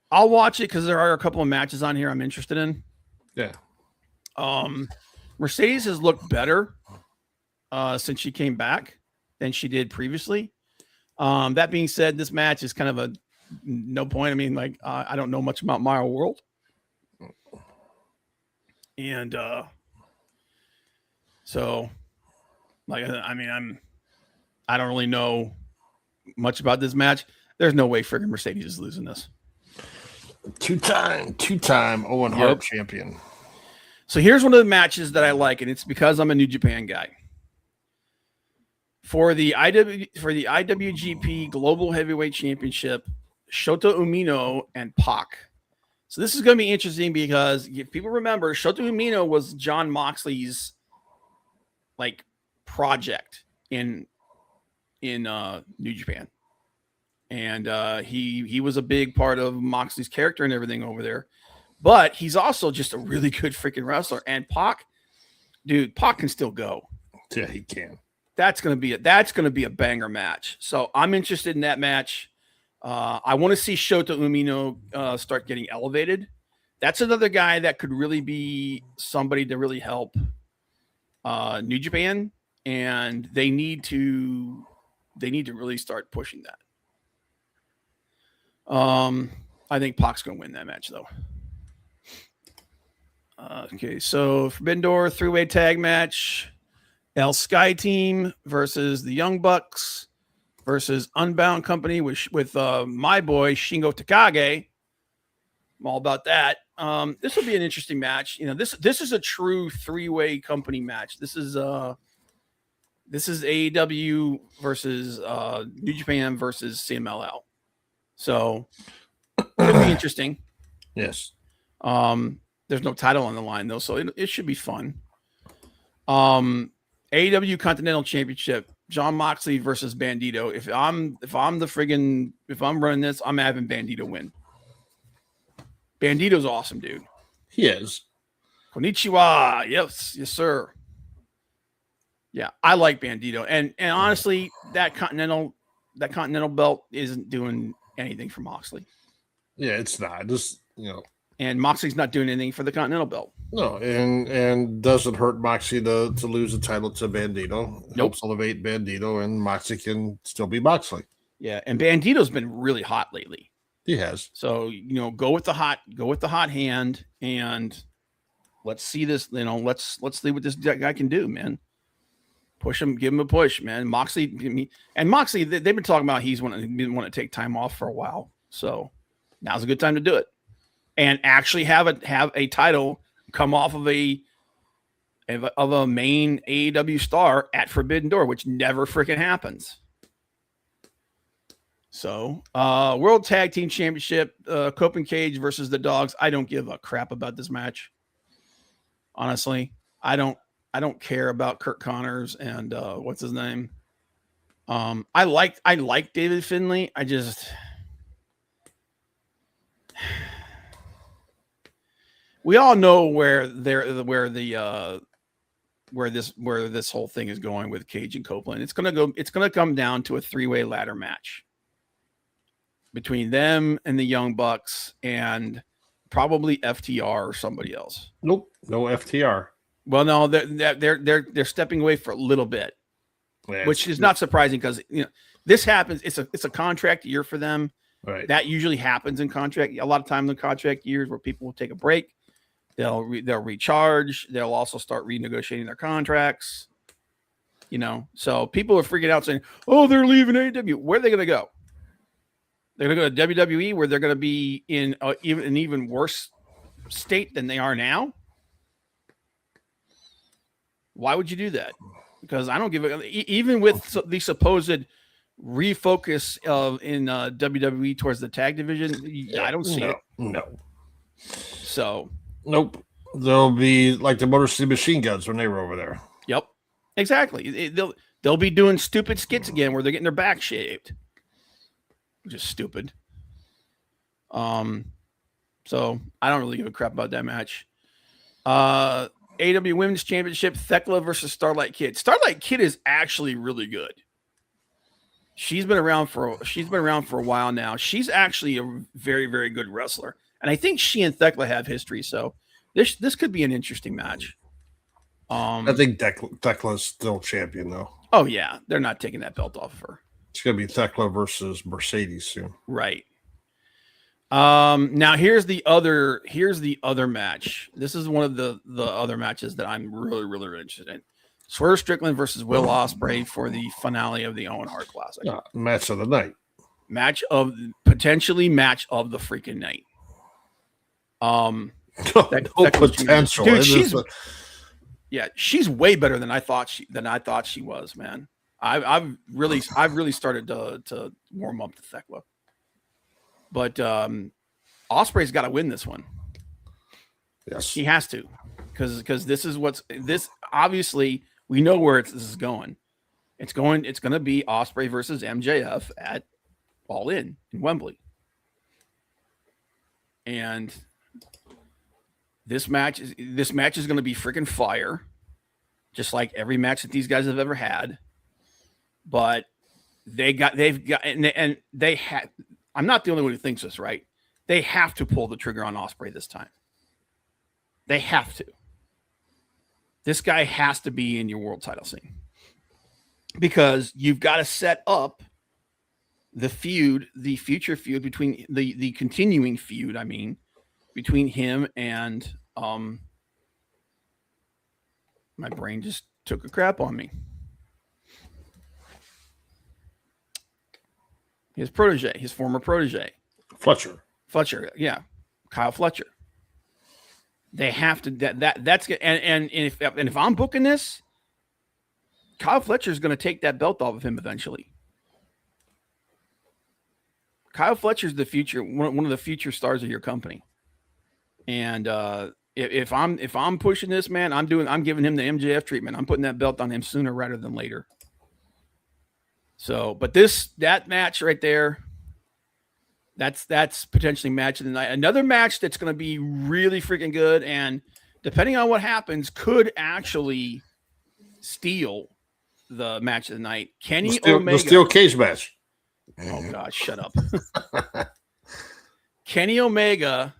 I'll watch it because there are a couple of matches on here I'm interested in. Yeah. Mercedes has looked better since she came back than she did previously. That being said, this match is kind of a no point. I mean, like, I don't know much about Maya World. And so, like, I mean, I don't really know much about this match. There's no way friggin' Mercedes is losing this. Two-time Owen Hart champion. So here's one of the matches that I like, and it's because I'm a New Japan guy. For the IWGP Global Heavyweight Championship, Shota Umino and Pac. So this is going to be interesting because if people remember, Shota Umino was Jon Moxley's like project in New Japan. And he was a big part of Moxley's character and everything over there. But he's also just a really good freaking wrestler. And Pac can still go. Yeah, he can. That's gonna be a banger match. So I'm interested in that match. I want to see Shota Umino start getting elevated. That's another guy that could really be somebody to really help New Japan, and they need to really start pushing that. I think Pac's gonna win that match though. Okay, so Forbidden Door 3-way tag match. El Sky Team versus the Young Bucks versus Unbound Company with my boy Shingo Takagi. I'm all about that. This will be an interesting match. You know, this is a true 3-way company match. This is AEW versus New Japan versus CMLL. So it'll be interesting. Yes. There's no title on the line though, so it should be fun. AEW Continental Championship, Jon Moxley versus Bandito. If I'm running this, I'm having Bandito win. Bandito's awesome, dude. He is. Konnichiwa. Yes, sir. Yeah, I like Bandito. And honestly, that Continental belt isn't doing anything for Moxley. Yeah, it's not. Just, and Moxley's not doing anything for the Continental belt. No, and doesn't hurt Moxley to lose the title to Bandito. Nope. Helps elevate Bandito, and Moxley can still be Moxley. Yeah, and Bandito's been really hot lately. He has. So go with the hot hand, and let's see this. Let's see what this guy can do, man. Push him, give him a push, man. Moxley, they've been talking about he's want to take time off for a while, so now's a good time to do it, and actually have a title come off of a main AEW star at Forbidden Door, which never freaking happens. So, World Tag Team Championship, Copen Cage versus the Dogs. I don't give a crap about this match. Honestly, I don't care about Kurt Connors and what's his name. I like David Finlay. We all know where the where this whole thing is going with Cage and Copeland. It's gonna come down to a 3-way ladder match between them and the Young Bucks and probably FTR or somebody else. Nope, no FTR. Well, no, they're stepping away for a little bit, which is not surprising because this happens. It's a contract year for them. Right. That usually happens in contract. A lot of times in contract years where people will take a break, they'll recharge. They'll also start renegotiating their contracts. So people are freaking out saying, "Oh, they're leaving AEW." Where are they going to go? They're going to go to WWE, where they're going to be in an even worse state than they are now. Why would you do that? Because I don't give a even with the supposed refocus in WWE towards the tag division. I don't see it. No. So nope. They'll be like the Motor City Machine Guns when they were over there. Yep, exactly. They'll be doing stupid skits again where they're getting their back shaved, which is stupid. So I don't really give a crap about that match. AEW Women's Championship, Thekla versus Starlight Kid. Starlight Kid is actually really good. She's been around for a while now. She's actually a very, very good wrestler. And I think she and Thekla have history. So this could be an interesting match. I think Thekla's still champion though. Oh yeah. They're not taking that belt off of her. It's gonna be Thekla versus Mercedes soon. Right. Now here's the other match. This is one of the other matches that I'm really, really interested in. Swerve Strickland versus Will Ospreay for the finale of the Owen Hart Classic. Match of the night. Potentially match of the freaking night. Potential. Dude, she's way better than I thought she was, man. I've really started to warm up to Thekla. But Ospreay's got to win this one. Yes, he has to, because this obviously we know where this is going. It's going to be Ospreay versus MJF at All In Wembley, and this match is going to be freaking fire, just like every match that these guys have ever had. But I'm not the only one who thinks this, right? They have to pull the trigger on Ospreay this time. They have to. This guy has to be in your world title scene because you've got to set up the future feud between the continuing feud. I mean, between him and my brain just took a crap on me. His former protege. Fletcher, yeah. Kyle Fletcher. They have to that's good. And if I'm booking this, Kyle Fletcher is going to take that belt off of him eventually. Kyle Fletcher's the future, one of the future stars of your company. And if I'm pushing this, man, I'm giving him the MJF treatment. I'm putting that belt on him sooner rather than later. So, but that match right there, that's potentially match of the night. Another match that's going to be really freaking good, and depending on what happens, could actually steal the match of the night. Omega, the steel cage match. Oh gosh, shut up. Kenny Omega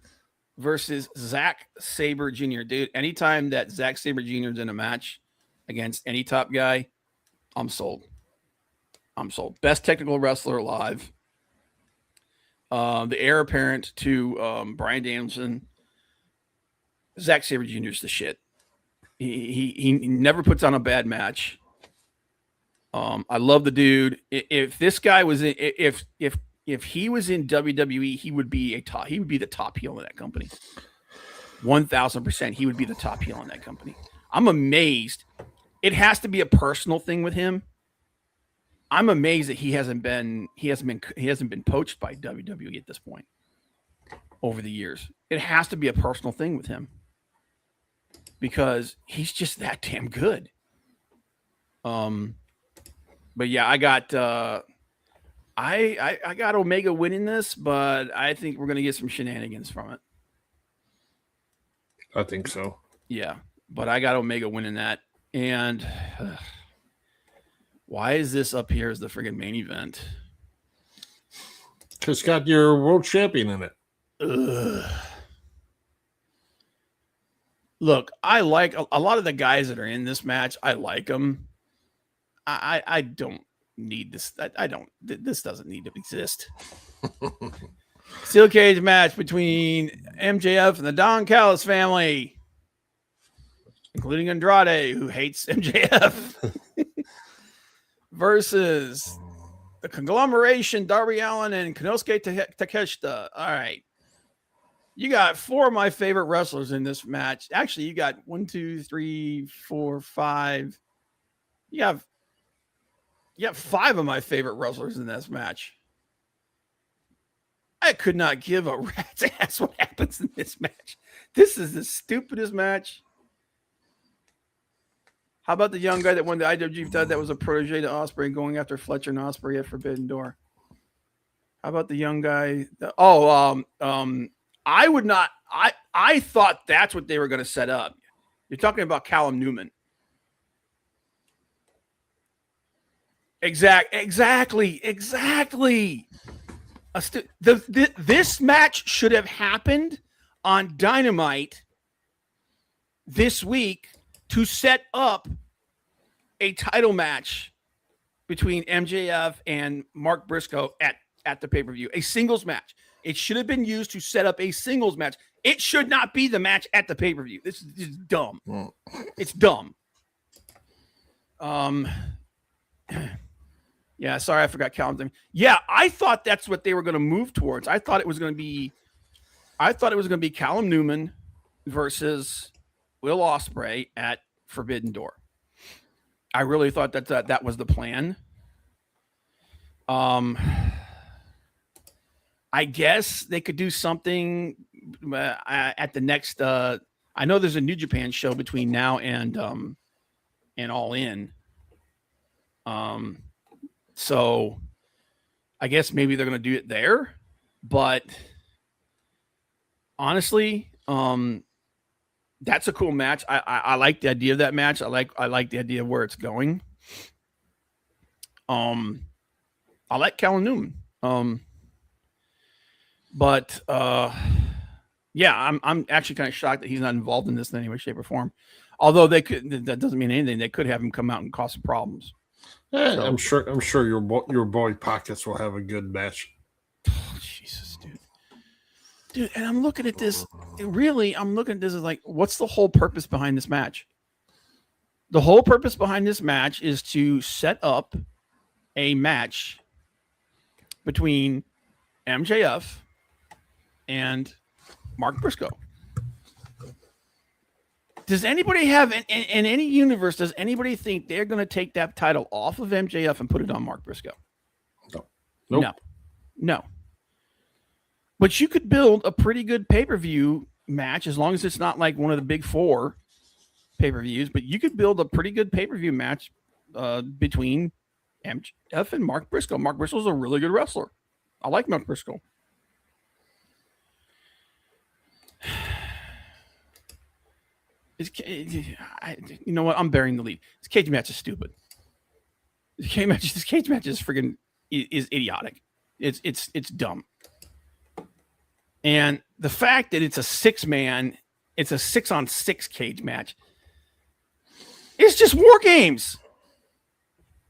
versus Zack Sabre Jr. Dude, anytime that Zack Sabre Jr. is in a match against any top guy, I'm sold. Best technical wrestler alive. The heir apparent to Bryan Danielson. Zack Sabre Jr. is the shit. He never puts on a bad match. I love the dude. If this guy was if he was in WWE, he would be the top heel in that company. 1,000%, he would be the top heel in that company. I'm amazed. It has to be a personal thing with him. I'm amazed that he hasn't been poached by WWE at this point over the years. It has to be a personal thing with him because he's just that damn good. But yeah, I got I got Omega winning this, but I think we're gonna get some shenanigans from it. I think so. Yeah, but I got Omega winning that. And why is this up here as the friggin' main event? It's got your world champion in it. Ugh. Look, I like a lot of the guys that are in this match. I like them. I don't need this. I don't. This doesn't need to exist. Steel cage match between MJF and the Don Callis family, including Andrade, who hates MJF, versus the conglomeration Darby Allin and Konosuke Takeshita. All right. You got 4 of my favorite wrestlers in this match. Actually, you got 1, 2, 3, 4, 5. You have 5 of my favorite wrestlers in this match. I could not give a rat's ass what happens in this match. This is the stupidest match. How about the young guy that won the IWGP title that was a protege to Ospreay going after Fletcher and Ospreay at Forbidden Door? How about the young guy? I would not. I thought that's what they were going to set up. You're talking about Callum Newman. Exactly. This match should have happened on Dynamite this week to set up a title match between MJF and Mark Briscoe at the pay-per-view, a singles match. It should have been used to set up a singles match. It should not be the match at the pay-per-view. This is dumb. It's dumb. Yeah, sorry, I forgot Callum's name. Yeah, I thought that's what they were going to move towards. I thought it was going to be Callum Newman versus Will Ospreay at Forbidden Door. I really thought that was the plan. I guess they could do something at the next. I know there's a New Japan show between now and All In. So I guess maybe they're going to do it there, but honestly, that's a cool match. I like the idea of that match. I like the idea of where it's going. I like Callum Newman. But yeah, I'm actually kind of shocked that he's not involved in this in any way, shape, or form. Although that doesn't mean anything. They could have him come out and cause some problems. Yeah, so, I'm sure your boy Pockets will have a good match. Oh, Jesus, dude, and I'm looking at this. Really, I'm looking at this as like, what's the whole purpose behind this match? The whole purpose behind this match is to set up a match between MJF and Mark Briscoe. Does anybody have in any universe? Does anybody think they're going to take that title off of MJF and put it on Mark Briscoe? No. Nope. No. But you could build a pretty good pay-per-view match as long as it's not like one of the big 4 pay-per-views. But you could build a pretty good pay-per-view match between MJF and Mark Briscoe. Mark Briscoe's a really good wrestler. I like Mark Briscoe. You know what? I'm burying the lead. This cage match is stupid. This cage match is friggin' is idiotic. It's dumb. And the fact that it's a 6-man, it's a 6-on-6 cage match. It's just War Games.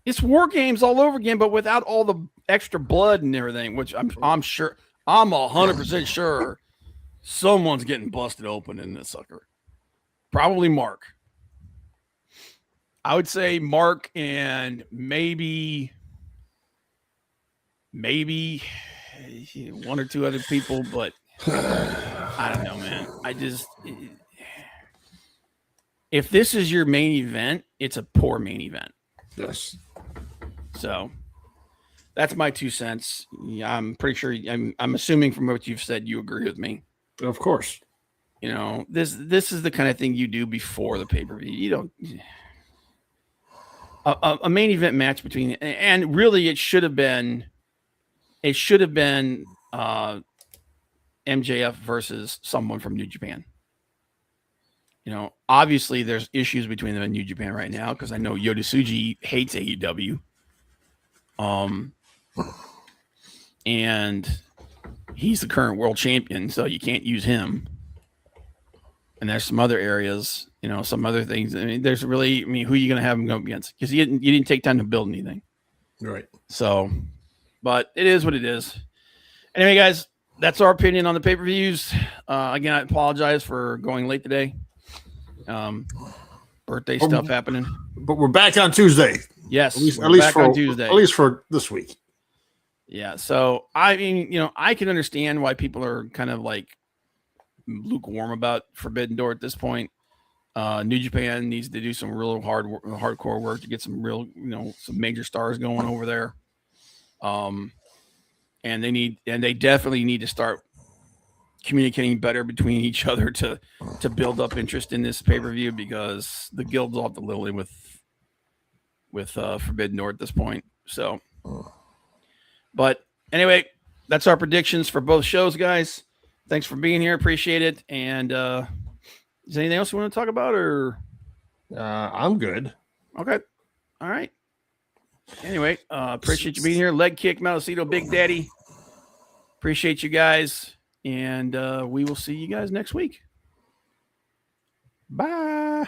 It's War Games all over again, but without all the extra blood and everything, which I'm sure, I'm 100% sure someone's getting busted open in this sucker. Probably Mark. I would say Mark and maybe 1 or 2 other people, but I don't know, man. If this is your main event, it's a poor main event. Yes. So that's my 2 cents. Yeah, I'm pretty sure. I'm assuming from what you've said, you agree with me. Of course. You know, this is the kind of thing you do before the pay-per-view. You don't a main event match between, and really it should have been MJF versus someone from New Japan. obviously there's issues between them and New Japan right now because I know Yoda hates AEW. And he's the current world champion, so you can't use him. And there's some other areas, some other things. I mean, who are you going to have him go against? Because you didn't take time to build anything. Right. So, but it is what it is. Anyway, guys, that's our opinion on the pay-per-views. Again, I apologize for going late today. Birthday stuff happening. But we're back on Tuesday. Yes, at least on Tuesday. At least for this week. Yeah. So, I mean, I can understand why people are kind of like lukewarm about Forbidden Door at this point. New Japan needs to do some real hardcore work to get some real, some major stars going over there. And they definitely need to start communicating better between each other to build up interest in this pay-per-view because the guild's off the lily with Forbidden Door at this point. So, but anyway, that's our predictions for both shows, guys. Thanks for being here. Appreciate it. And is there anything else you want to talk about, or? I'm good. Okay. All right. Anyway, appreciate you being here. Leg kick, Malacito, Big Daddy. Appreciate you guys. And we will see you guys next week. Bye.